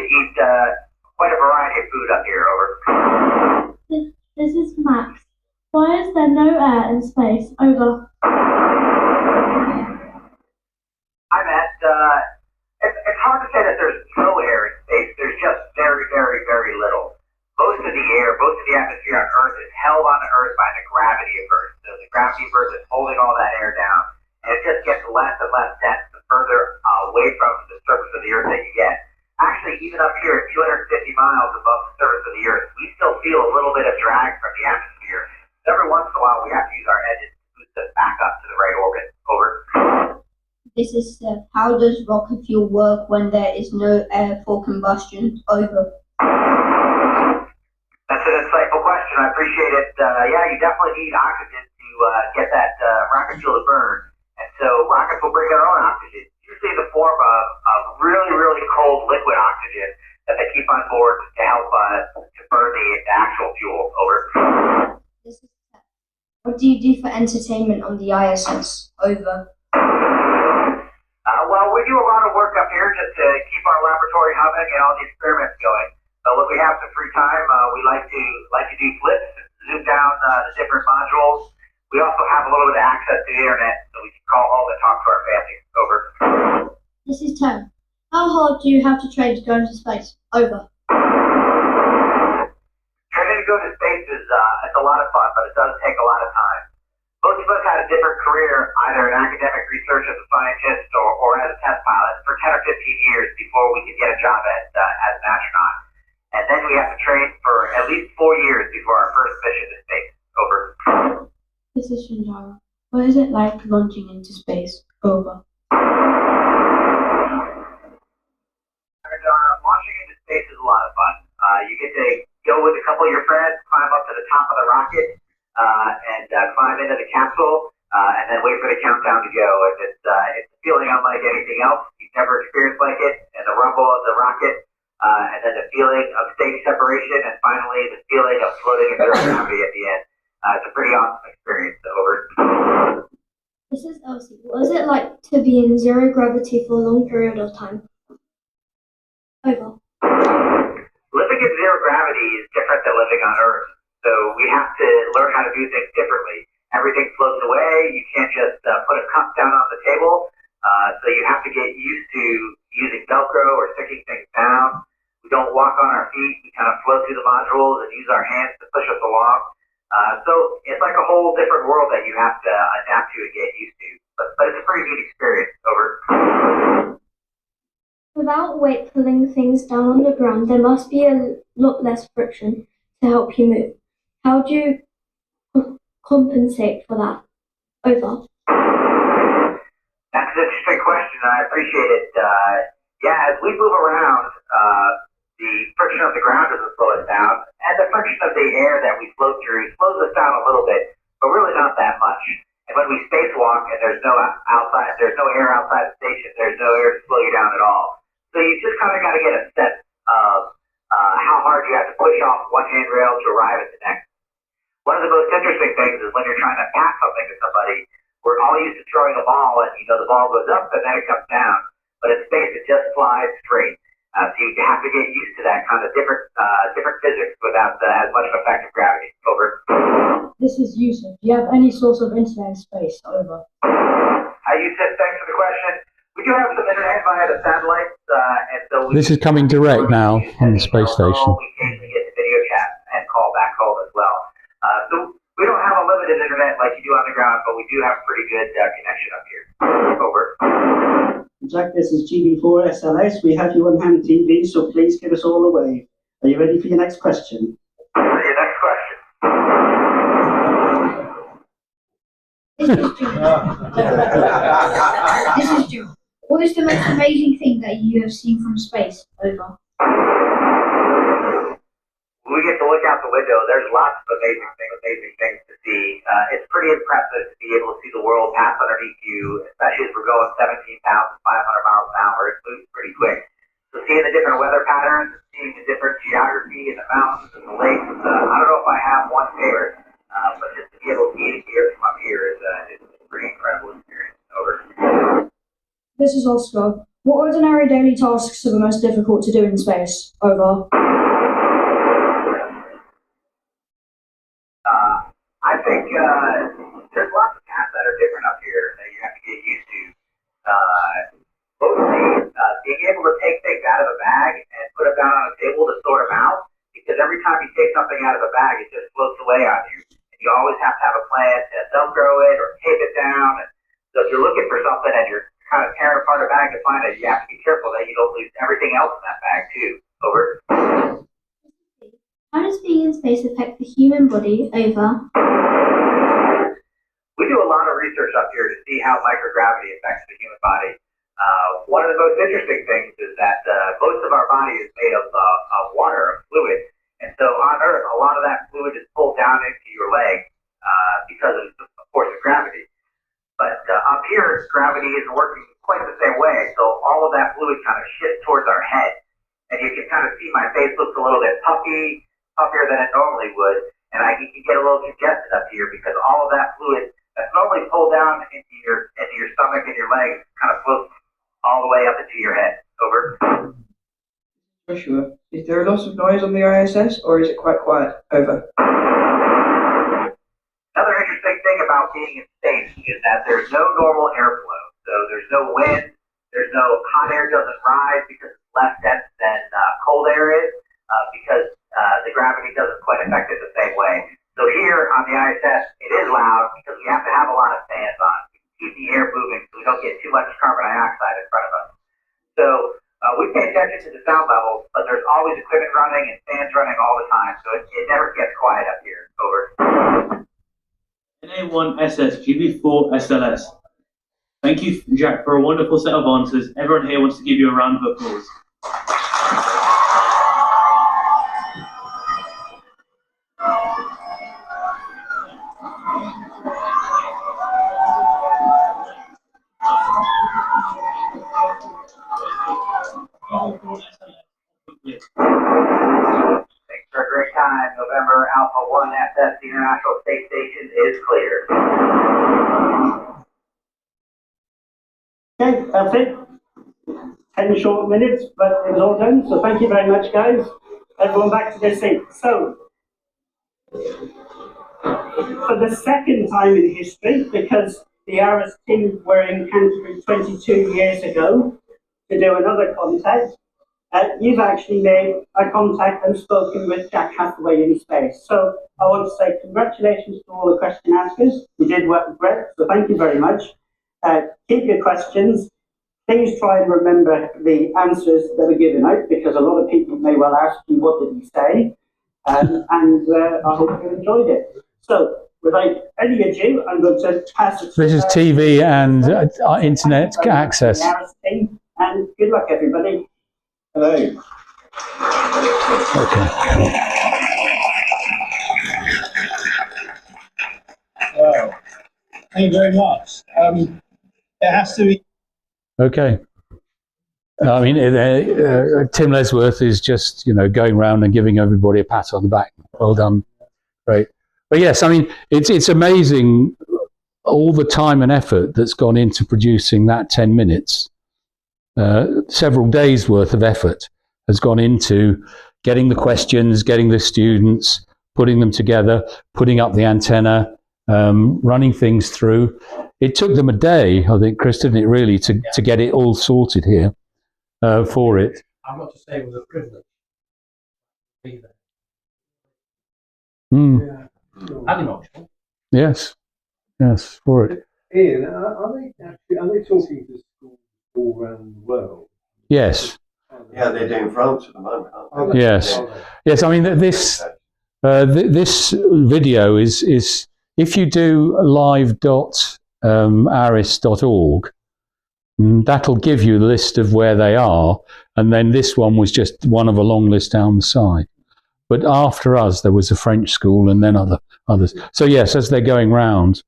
eat quite a variety of food up here. Over. This is Max. Why is there no air in space? Over. Hi, Matt. It's hard to say that there's no air in space. There's just very, very, very little. Most of the air, most of the atmosphere on Earth is held on Earth by the gravity of Earth. So the gravity of Earth is holding all that air down, and it just gets less and less dense the further away from the surface of the Earth that you get. Actually, even up here at 250 miles above the surface of the Earth, we still feel a little bit of drag from the atmosphere. Every once in a while, we have to use our engines to boost us back up to the right orbit. Over. This is Steph. How does rocket fuel work when there is no air for combustion? Over. That's an insightful question. I appreciate it. Yeah, you definitely need oxygen to get that rocket fuel to burn. And so rockets will bring their own oxygen, usually in the form of really, really cold liquid oxygen that they keep on board to help to burn the actual fuel. Over. This is Steph. What do you do for entertainment on the ISS? Over. Well, we do a lot of work up here just to keep our laboratory humming and all the experiments going. So when we have some free time, we like to do flips, zoom down the different modules. We also have a little bit of access to the internet, so we can call home and talk to our families. Over. This is Tom. How hard do you have to train to go into space? Over. Training to go to space is it's a lot of fun, but it does take a lot of time. Most of us had a different career, either in academic research as a scientist or as a test pilot, for 10 or 15 years before we could get a job as an astronaut. And then we have to train for at least 4 years before our first mission to space. Over. This is Shinjara. What is it like launching into space? Over. Launching into space is a lot of fun. You get to go with a couple of your friends, climb up to the top of the rocket, and climb into the capsule, and then wait for the countdown to go. And it's a feeling unlike anything else. You've never experienced like it, and the rumble of the rocket, and then the feeling of stage separation, and finally the feeling of floating in zero gravity at the end. It's a pretty awesome experience. Over. This is Elsie. What is it like to be in zero gravity for a long period of time? Over. Living in zero gravity is different than living on Earth. So we have to learn how to do things differently. Everything floats away. You can't just put a cup down on the table. So you have to get used to using Velcro or sticking things down. We don't walk on our feet. We kind of float through the modules and use our hands to push us along. So it's like a whole different world that you have to adapt to and get used to. But it's a pretty neat experience. Over. Without weight pulling things down on the ground, there must be a lot less friction to help you move. How do you compensate for that? Over. That's an interesting question. I appreciate it. Yeah, as we move around, the friction of the ground doesn't slow us down, and the friction of the air that we float through slows us down a little bit, but really not that much. And when we spacewalk and there's no air outside the station, there's no air to slow you down at all. So you just kind of got to get a sense of how hard you have to push off one handrail to arrive at the next. One of the most interesting things is when you're trying to pass something to somebody, we're all used to throwing a ball, and the ball goes up and then it comes down. But in space, it just flies straight. So you have to get used to that kind of different physics without as much of effective gravity. Over. This is Yusuf. Do you have any source of internet in space? Over. Hi, Yusuf. Thanks for the question. We do have some internet via the satellites, and so This is coming direct now on the space station. We occasionally get to video chat and call back home as well. So we don't have a limited internet like you do on the ground, but we do have a pretty good connection up here. Over. Jack, this is GB4 SLS. We have you on hand TV, so please give us all a wave. Are you ready for your next question? Your next question. This is June. What is the most amazing thing that you have seen from space? Over. when we get to look out the window, there's lots of amazing things to see. It's pretty impressive to be able to see the world pass underneath you, especially as we're going 17,500 miles an hour. It moves pretty quick. So seeing the different weather patterns, seeing the different geography and the mountains and the lakes, I don't know if I have one favorite, but just to be able to see it here from up here is a pretty incredible experience. Over. This is Oscar. What ordinary daily tasks are the most difficult to do in space? Over. I think there's lots of tasks that are different up here that you have to get used to. Mostly being able to take things out of a bag and put them down on a table to sort them out, because every time you take something out of a bag, it just floats away on you. And you always have to have a plan to Velcro it or tape it down. And so if you're looking for something and you're kind of tearing apart a bag to find it, you have to be careful that you don't lose everything else in that bag too. Over. How does being in space affect the human body? Over. We do a lot of research up here to see how microgravity affects the human body. One of the most interesting things is that most of our body is made of water, of fluid. And so on Earth, a lot of that fluid is pulled down into your leg because of course, of gravity. But up here, gravity isn't working quite the same way. So all of that fluid kind of shifts towards our head. And you can kind of see my face looks a little bit puffier than it normally would. And you can get a little congested up here because all of that fluid that's normally pulled down into your stomach and your legs kind of floats all the way up into your head. Over. Joshua, is there a lot of noise on the ISS, or is it quite quiet? Over. Another interesting thing about being in space is that there's no normal airflow. So there's no wind, there's no hot air doesn't rise because it's less dense than cold air is, because the gravity doesn't quite affect it the same way. So here on the ISS, it is loud because we have to have a lot of fans on. Keep the air moving so we don't get too much carbon dioxide in front of us. So we pay attention to the sound levels, but there's always equipment running and fans running all the time, so it never gets quiet up here. Over. NA1SS GB4 SLS. Thank you, Jack, for a wonderful set of answers. Everyone here wants to give you a round of applause. Thanks for a great time. November Alpha 1 SS, the International Space Station is clear. Okay, that's it. 10 short minutes, but it was all done. So thank you very much, guys. Everyone back to their seat. So, for the second time in history, because the RS team were in Canterbury 22 years ago to do another contact, you've actually made a contact and spoken with Jack Hathaway in space. So I want to say congratulations to all the question askers. You did work great, so thank you very much. Keep your questions. Please try and remember the answers that are given out, because a lot of people may well ask you, what did he say? And I hope you enjoyed it. So, without any ado, I'm going to pass it to This is TV and internet access. And good luck, everybody. Hello. Okay. Well, thank you very much. It has to be. Okay. I mean, Tim Lesworth is just, going around and giving everybody a pat on the back. Well done. Great. But yes, I mean, it's amazing all the time and effort that's gone into producing that 10 minutes. Several days worth of effort has gone into getting the questions, getting the students, putting them together, putting up the antenna, running things through. It took them a day, I think, Chris, didn't it, really, to get it all sorted here for it. I've got to say it was a privilege to be there. Mm. And emotional. Yes, for it. Ian, are they talking to schools all around the world? Yes. Yeah, they're doing France at the moment, aren't they? Yes. I mean, this video is if you do live.aris.org, that'll give you a list of where they are, and then this one was just one of a long list down the side. But after us, there was a French school and then others. So yes, as they're going round,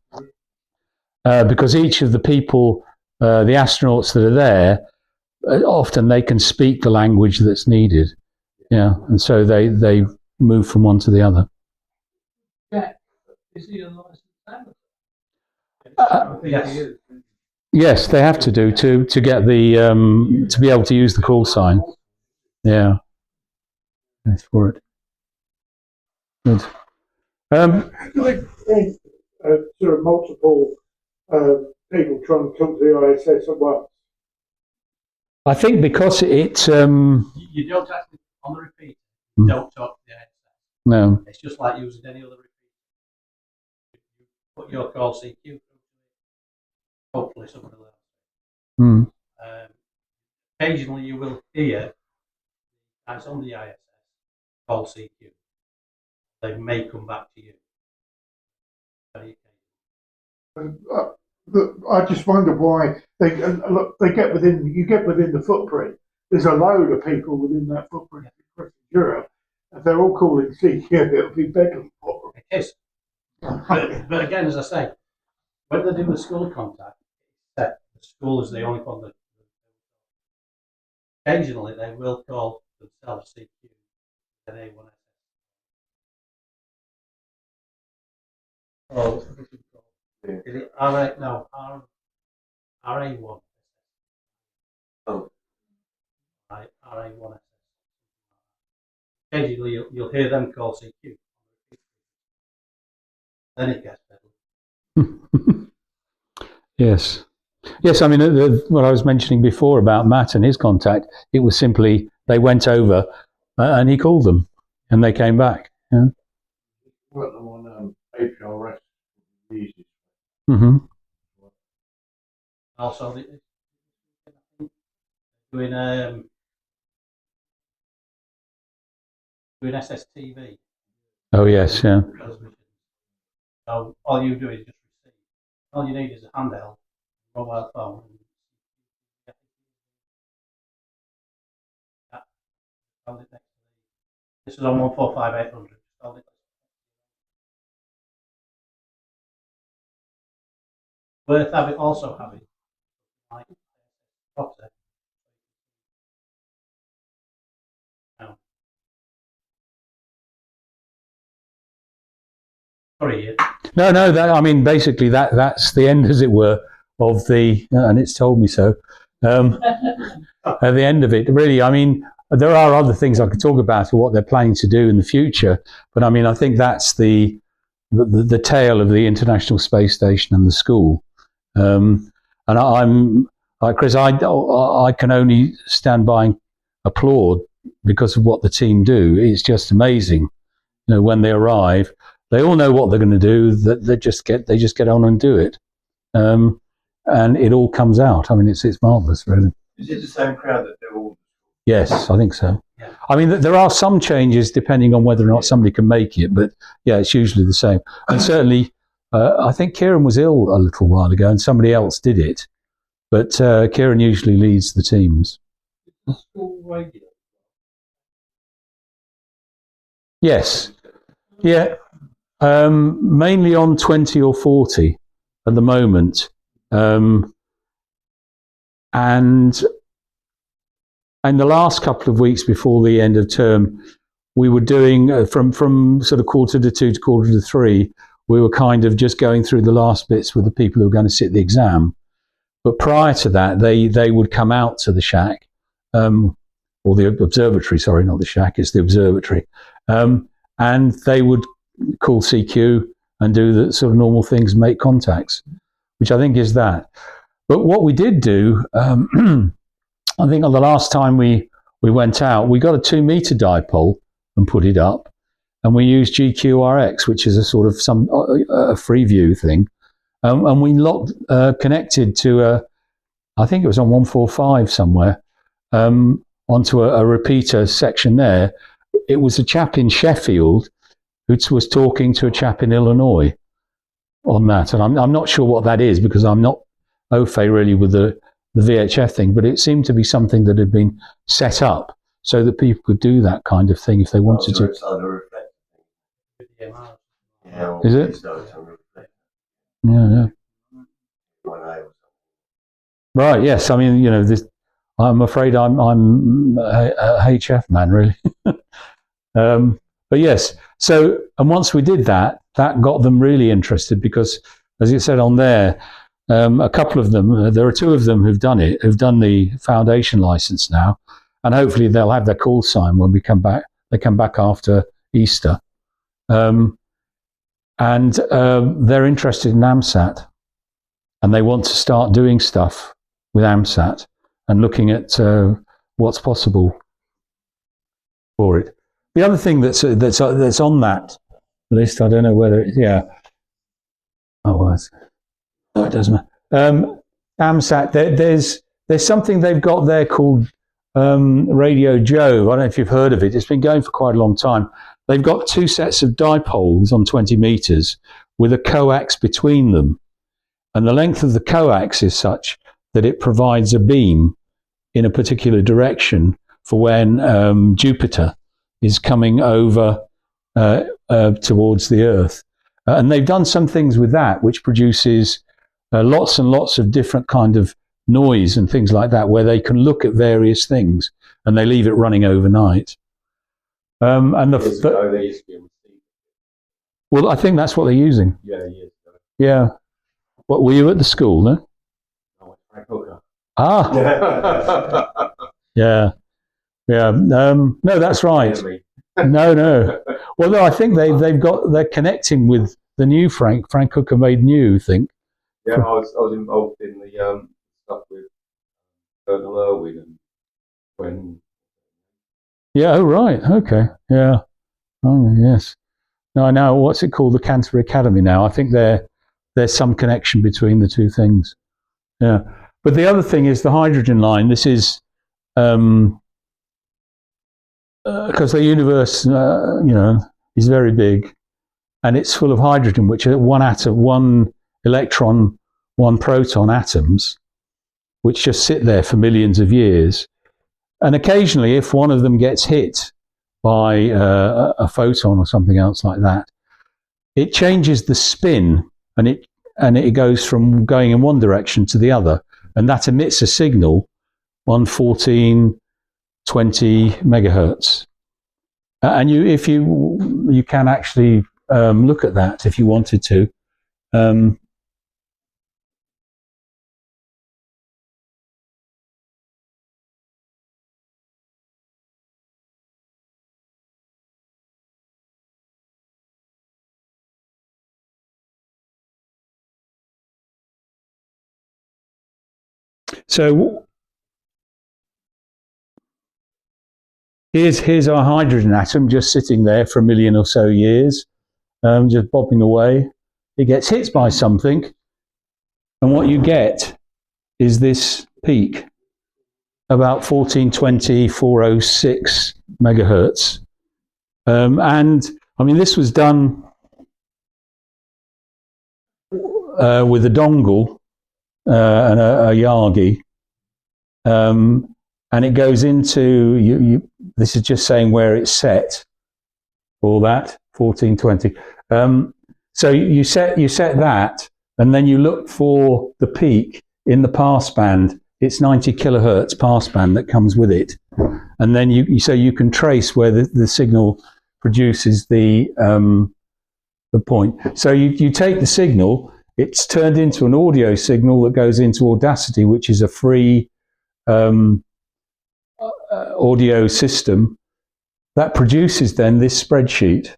because each of the people, the astronauts that are there, often they can speak the language that's needed. Yeah, and so they move from one to the other. Jack, is he a licensed amateur? Yes. Yes, they have to do to get the to be able to use the call sign. Yeah, thanks for it. Good. Sort of multiple people trying to come to the ISS at once. I think because it You don't actually, on the repeat, you don't talk to the ISS. no. It's just like using any other repeat. You put your call CQ. Hopefully somebody will. Mm. Occasionally you will hear guys on the ISS call CQ. They may come back to you. I just wonder why you get within the footprint. There's a load of people within that footprint in Europe. If they're all calling CQ, it'll be better for them. It is. But again, as I say, when they do the school contact, the school is the only one that. Occasionally, they will call themselves CQ and A1SS. Oh, is it RA? No, RA1. Oh. Right, RA1SS. Occasionally, you'll hear them call CQ. Then it gets better. Yes. Yes, I mean, what I was mentioning before about Matt and his contact, it was simply they went over and he called them and they came back. Yeah. Put them on HRS. Mm-hmm. Also, doing SSTV. Oh, yes, yeah. So all you do is just receive. All you need is a handheld, mobile phone. This is on 145-800. Worth having, also having like property. No. Sorry, Ian. No, that, I mean, basically that's the end, as it were, of the, and it's told me so, at the end of it. Really, I mean, there are other things I could talk about what they're planning to do in the future, but I mean, I think that's the tale of the International Space Station and the school. And I'm like Chris, I can only stand by and applaud because of what the team do. It's just amazing. You know, when they arrive, they all know what they're going to do. That they just get on and do it, and it all comes out. I mean, it's marvelous, really. Is it the same crowd that they're all? Yes, I think so. Yeah. I mean, there are some changes depending on whether or not somebody can make it, but yeah, it's usually the same. And certainly, I think Kieran was ill a little while ago, and somebody else did it. But Kieran usually leads the teams. The school radio. Yes, yeah, mainly on 20 or 40 at the moment, and in the last couple of weeks before the end of term, we were doing from sort of 1:45 to 2:45. We were kind of just going through the last bits with the people who were going to sit the exam. But prior to that, they would come out to the shack, or the observatory. Sorry, not the shack; it's the observatory. And they would call CQ and do the sort of normal things, make contacts, which I think is that. But what we did do. I think on the last time we went out, we got a 2-meter dipole and put it up, and we used GQRX, which is a sort of a free view thing, and we connected to I think it was on 145 somewhere, onto a repeater section there. It was a chap in Sheffield who was talking to a chap in Illinois on that, and I'm not sure what that is because I'm not au fait really with the VHF thing, but it seemed to be something that had been set up so that people could do that kind of thing if they wanted to. Is it? Yeah. Right. Yes. I mean, I'm afraid I'm a HF man, really. But yes. So, and once we did that, that got them really interested because, as it said on there, a couple of them, there are two of them who've done it, who've done the foundation license now, and hopefully they'll have their call sign when we come back. They come back after Easter. And they're interested in AMSAT, and they want to start doing stuff with AMSAT and looking at what's possible for it. The other thing that's on that list, I don't know whether it's, yeah. Oh, well, no, it doesn't matter. AMSAT, there's something they've got there called Radio Jove. I don't know if you've heard of it. It's been going for quite a long time. They've got two sets of dipoles on 20 meters with a coax between them. And the length of the coax is such that it provides a beam in a particular direction for when Jupiter is coming over towards the Earth. And they've done some things with that, which produces lots and lots of different kind of noise and things like that, where they can look at various things, and they leave it running overnight. And well, I think that's what they're using. Yeah, years ago. Yeah. What, were you at the school, no? No, Frank Hooker. Ah. Yeah. Yeah. No, that's right. No. Well, no, I think they're connecting with the new Frank Hooker made new, I think. Yeah, I was involved in the stuff with Colonel Irwin and when. Yeah. Oh, right. Okay. Yeah. Oh, yes. No, I know. What's it called? The Canterbury Academy now. I think there's some connection between the two things. Yeah. But the other thing is the hydrogen line. This is because the universe, is very big, and it's full of hydrogen, which are one atom, one electron, one proton atoms, which just sit there for millions of years. And occasionally, if one of them gets hit by a photon or something else like that, it changes the spin, and it goes from going in one direction to the other, and that emits a signal on 1420 megahertz. And you can actually look at that if you wanted to. So here's our hydrogen atom just sitting there for 1 million or so years, just bobbing away. It gets hit by something, and what you get is this peak, about 1420, 406 megahertz. And I mean, this was done with a dongle and a Yagi, and it goes into this is just saying where it's set. All that 1420. So you set that, and then you look for the peak in the passband. It's 90 kilohertz passband that comes with it, and then you can trace where the signal produces the point. So you take the signal. It's turned into an audio signal that goes into Audacity, which is a free audio system that produces then this spreadsheet.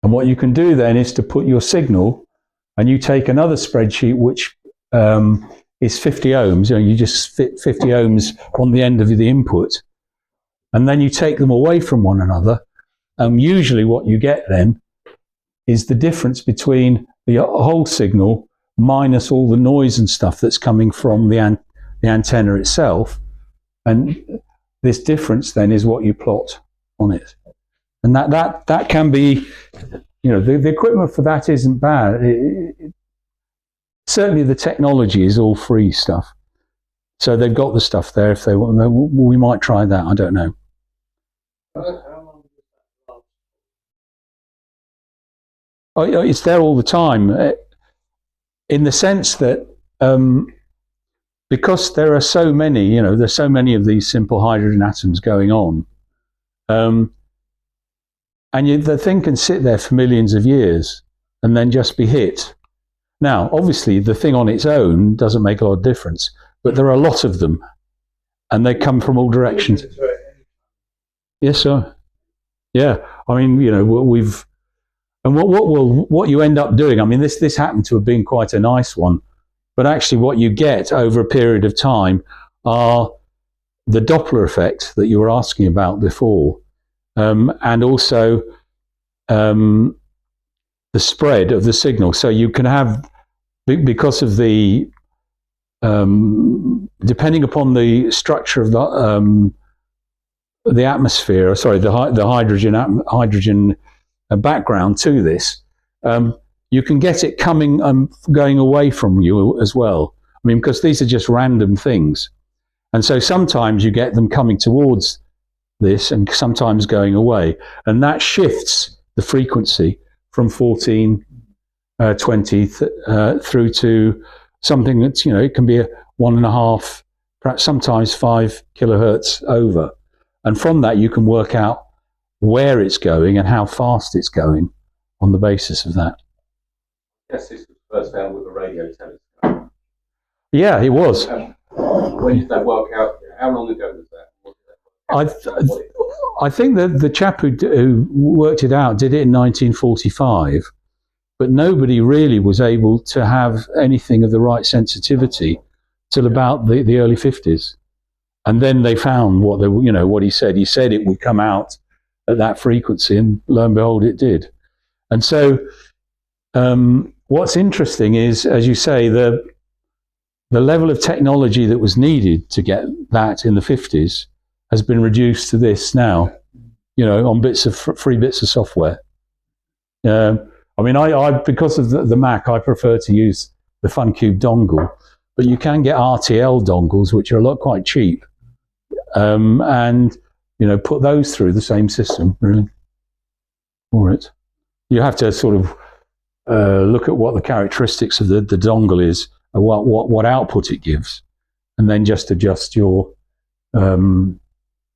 And what you can do then is to put your signal, and you take another spreadsheet which is 50 ohms. You just fit 50 ohms on the end of the input, and then you take them away from one another. Usually what you get then is the difference between the whole signal minus all the noise and stuff that's coming from the antenna itself, and this difference then is what you plot on it. And that can be, the equipment for that isn't bad. Certainly the technology is all free stuff. So they've got the stuff there. If they want, we might try that. I don't know. Oh, yeah, it's there all the time, in the sense that because there are so many, there's so many of these simple hydrogen atoms going on, and the thing can sit there for millions of years and then just be hit. Now, obviously, the thing on its own doesn't make a lot of difference, but there are a lot of them, and they come from all directions. Yes, sir. Yeah, I mean, we've. And what you end up doing, I mean, this happened to have been quite a nice one, but actually what you get over a period of time are the Doppler effect that you were asking about before, and also the spread of the signal. So you can have, because of the, depending upon the structure of the atmosphere, sorry, the hydrogen background to this, you can get it coming and going away from you as well. I mean, because these are just random things. And so sometimes you get them coming towards this and sometimes going away. And that shifts the frequency from 14, 20 through to something that's, it can be a 1.5, perhaps sometimes 5 kilohertz over. And from that you can work out where it's going and how fast it's going on the basis of that. Yes, this was first found with a radio telescope. Yeah, it was. When did that work out? How long ago was that? I think that the chap who worked it out did it in 1945, but nobody really was able to have anything of the right sensitivity till about the early 50s. And then they found what he said. He said it would come out at that frequency, and lo and behold, it did. And so what's interesting is, as you say, the level of technology that was needed to get that in the 50s has been reduced to this now, on free bits of software. I mean, I because of the Mac, I prefer to use the FunCube dongle, but you can get RTL dongles, which are quite cheap, and put those through the same system, really, for it. You have to sort of look at what the characteristics of the dongle is, and what output it gives, and then just adjust your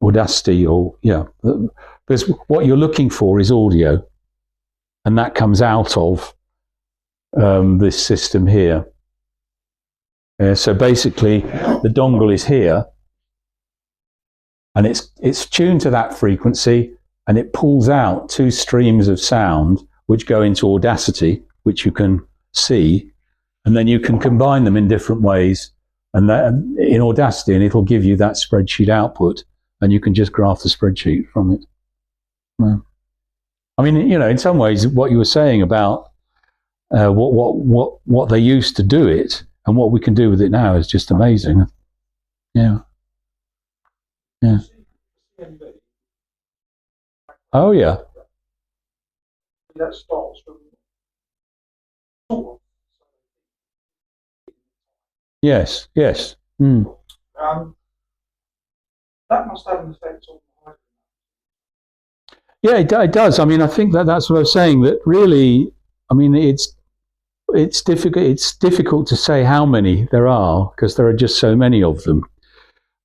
audacity, because what you're looking for is audio, and that comes out of this system here. So basically, the dongle is here, and it's tuned to that frequency, and it pulls out 2 streams of sound which go into Audacity, which you can see, and then you can combine them in different ways, and that in Audacity, and it'll give you that spreadsheet output, and you can just graph the spreadsheet from it. Yeah. I mean, in some ways, what you were saying about what they used to do it and what we can do with it now is just amazing. Yeah. Yeah. Oh, yeah. That starts from Yes, yes. that must have an effect on the hydrogen. Yeah, it does. I mean, I think that's what I was saying, that really, I mean, it's difficult to say how many there are, because there are just so many of them.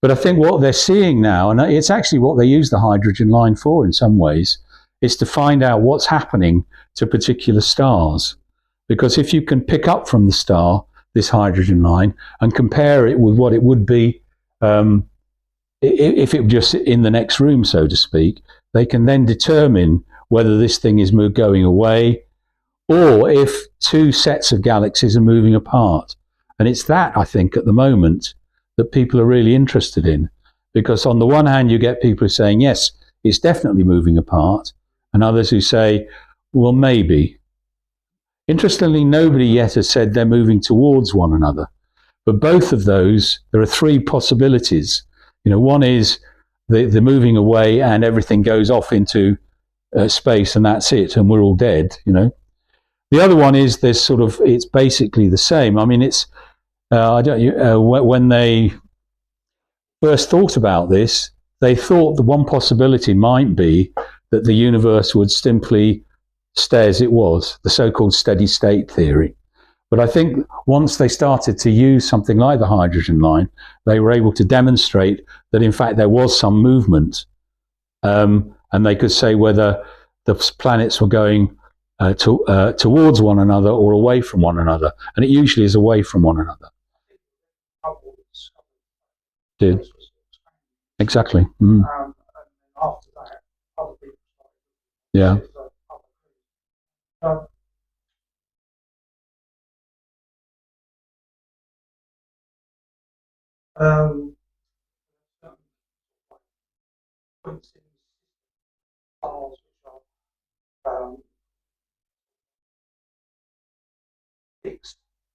But I think what they're seeing now, and it's actually what they use the hydrogen line for in some ways, is to find out what's happening to particular stars. Because if you can pick up from the star this hydrogen line and compare it with what it would be if it were just in the next room, so to speak, they can then determine whether this thing is going away, or if 2 sets of galaxies are moving apart. And it's that, I think, at the moment, that people are really interested in. Because on the one hand, you get people saying, yes, it's definitely moving apart, and others who say, well, maybe. Interestingly, nobody yet has said they're moving towards one another. But both of those, there are 3 possibilities. One is the moving away and everything goes off into space and that's it, and we're all dead, The other one is it's basically the same. I mean, it's, when they first thought about this, they thought the one possibility might be that the universe would simply stay as it was, the so-called steady state theory. But I think once they started to use something like the hydrogen line, they were able to demonstrate that in fact there was some movement. And they could say whether the planets were going towards one another or away from one another. And it usually is away from one another. Did. Exactly. Mm. After that, other people started. Yeah.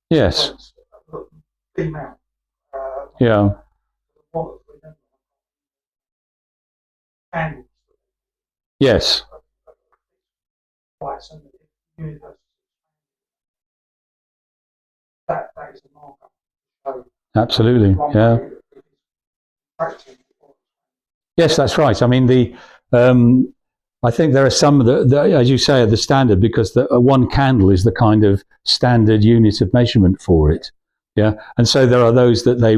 Yes. Female. Yeah. Yes. That is a marker. Absolutely. Yeah. Yes, that's right. I mean, I think there are some that, as you say, are the standard, because the one candle is the kind of standard unit of measurement for it. Yeah, and so there are those that they,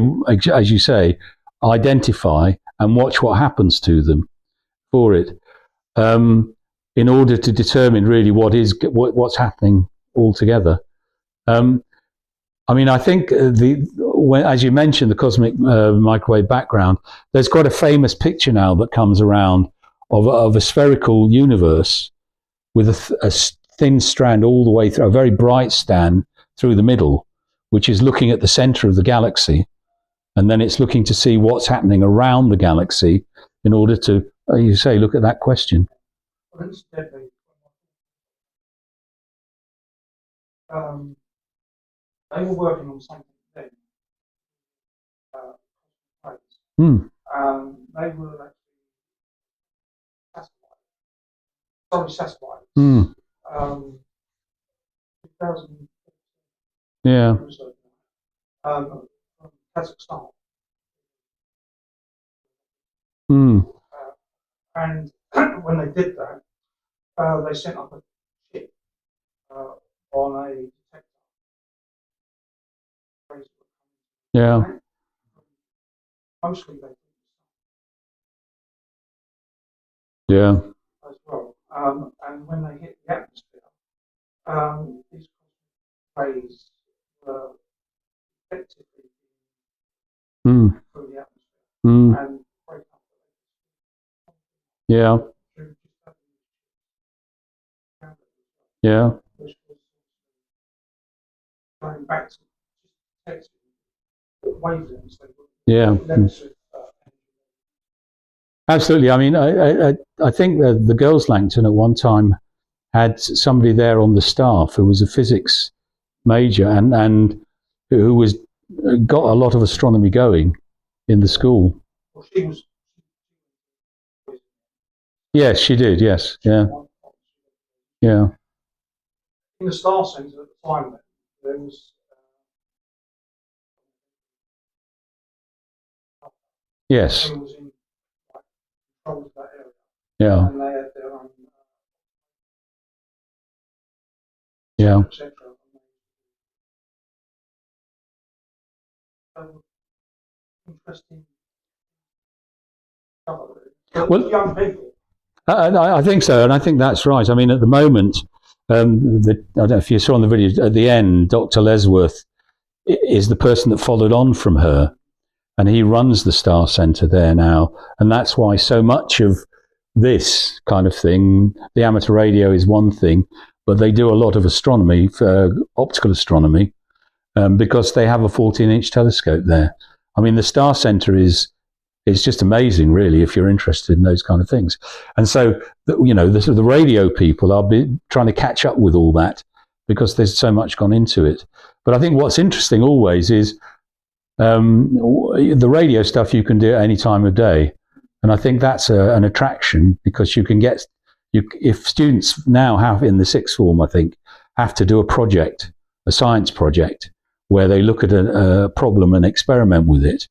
as you say, identify and watch what happens to them for it, in order to determine really what's happening altogether. I mean, I think as you mentioned, the cosmic microwave background, there's quite a famous picture now that comes around of a spherical universe with a thin strand all the way through, a very bright strand through the middle, which is looking at the center of the galaxy. And then it's looking to see what's happening around the galaxy in order to, you say, look at that question. They were working on something then. They were actually satellites. 2000. Yeah. From Kazakhstan. And when they did that, they sent up a ship on a detector. Yeah. Mostly they Yeah. as well. And when they hit the atmosphere, these rays were effectively through the atmosphere and break up. Yeah. Yeah. Which was going back to detecting wavelengths. Yeah. Absolutely. I mean, I think that the girls' Langton at one time had somebody there on the staff who was a physics major and who was got a lot of astronomy going in the school. Well, she was. Yes, she did. Yes. Yeah. Yeah. In the Star Centre at the time, there was. Yes. Was in control of that area. Yeah. And they had their own. Yeah. Etc. Interesting. Well, young people. I think so, and I think that's right. I mean, at the moment, I don't know if you saw on the video at the end, Dr. Lesworth is the person that followed on from her, and he runs the Star Centre there now, and that's why so much of this kind of thing, the amateur radio is one thing, but they do a lot of astronomy, optical astronomy, because they have a 14-inch telescope there. I mean, the Star Centre is just amazing, really, if you're interested in those kind of things. And so, you know, the radio people are trying to catch up with all that because there's so much gone into it. But I think what's interesting always is the radio stuff you can do at any time of day. And I think that's an attraction because you can get, if students now have in the sixth form, I think, have to do a project, a science project, where they look at a problem and experiment with it.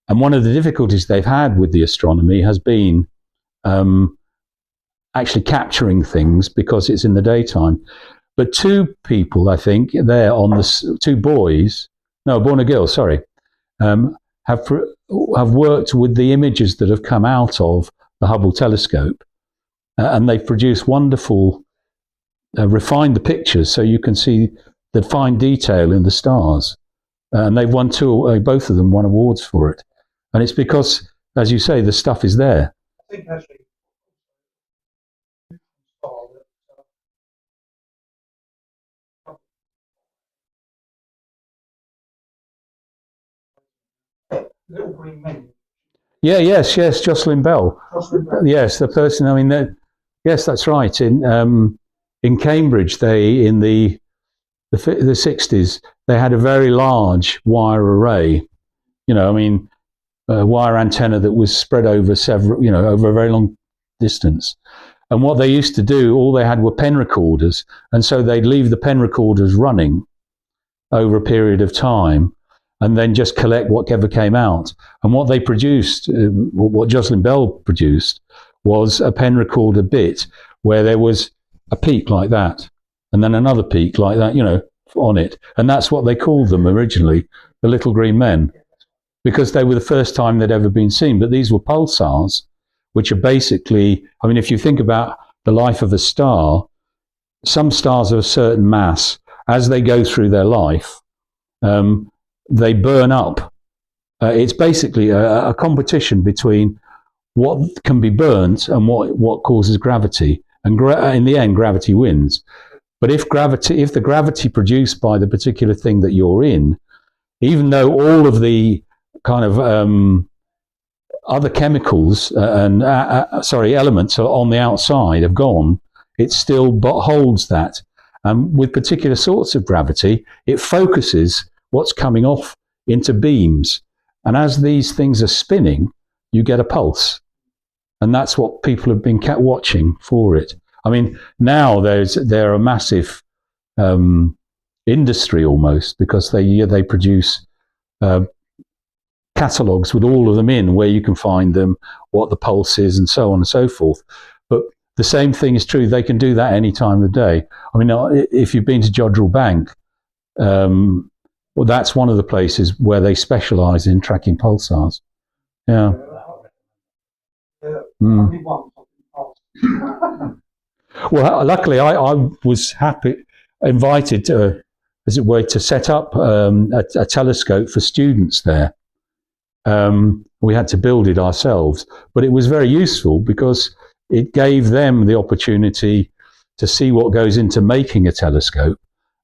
And one of the difficulties they've had with the astronomy has been actually capturing things because it's in the daytime. But two people, I think, there on the two boys, no, a boy and a girl, sorry, have worked with the images that have come out of the Hubble telescope, and they've produced wonderful, refined the pictures so you can see the fine detail in the stars. And they've won both of them won awards for it. And it's because, as you say, the stuff is there. I think actually, Little Green Men. Yeah, yes, Jocelyn Bell. Yes, the person. I mean, yes, that's right. In Cambridge, they in the 60s, they had a very large wire array. You know, I mean, a wire antenna that was spread over several, over a very long distance. And what they used to do, all they had were pen recorders, and so they'd leave the pen recorders running over a period of time, and then just collect whatever came out. And what they produced, what Jocelyn Bell produced, was a pen recorder bit where there was a peak like that, and then another peak like that, on it. And that's what they called them originally, the Little Green Men, because they were the first time they'd ever been seen. But these were pulsars, which are basically, I mean, if you think about the life of a star, some stars of a certain mass, as they go through their life, they burn up. It's basically a competition between what can be burnt and what causes gravity. And in the end, gravity wins. But if the gravity produced by the particular thing that you're in, even though all of the kind of other chemicals and elements are on the outside have gone, it still holds that. And with particular sorts of gravity, it focuses what's coming off into beams. And as these things are spinning, you get a pulse. And that's what people have been watching for it. I mean, now they're a massive industry almost, because they produce catalogues with all of them in, where you can find them, what the pulse is, and so on and so forth. But the same thing is true. They can do that any time of the day. I mean, if you've been to Jodrell Bank, well, that's one of the places where they specialise in tracking pulsars. Yeah. Well, luckily, I was invited to, as it were, to set up a telescope for students there. We had to build it ourselves, but it was very useful because it gave them the opportunity to see what goes into making a telescope,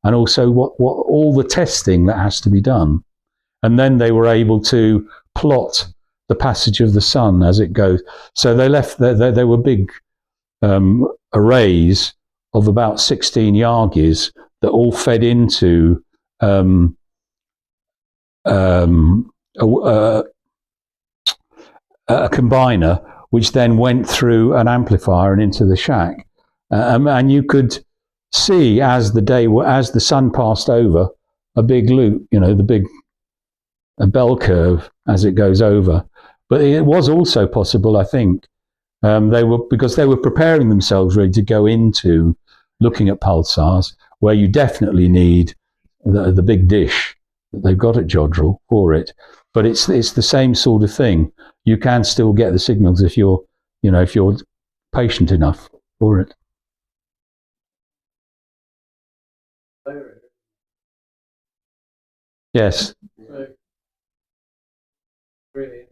and also what all the testing that has to be done. And then they were able to plot the passage of the sun as it goes. So they were big arrays of about 16 Yagis that all fed into a combiner, which then went through an amplifier and into the shack. And you could see as the sun passed over, a big loop, a bell curve as it goes over. But it was also possible, I think, because they were preparing themselves really to go into looking at pulsars, where you definitely need the big dish that they've got at Jodrell for it. But it's the same sort of thing. You can still get the signals if you're patient enough for it. Yes. Really.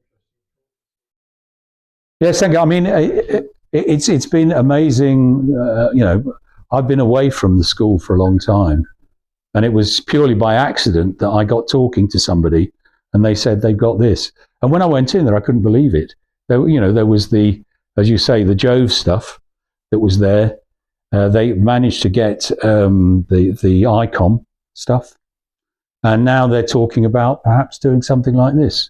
Yes, thank you. I mean, it's been amazing. I've been away from the school for a long time, and it was purely by accident that I got talking to somebody, and they said they've got this. And when I went in there, I couldn't believe it. There was as you say, the Jove stuff that was there. They managed to get the ICOM stuff, and now they're talking about perhaps doing something like this.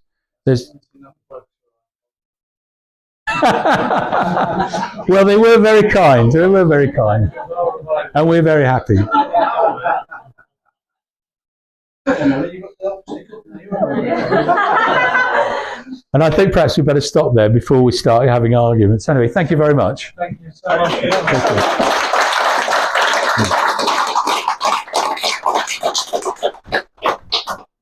Well, they were very kind. They were very kind, and we're very happy. And I think perhaps we better stop there before we start having arguments. Anyway, thank you very much. Thank you so much. Thank you.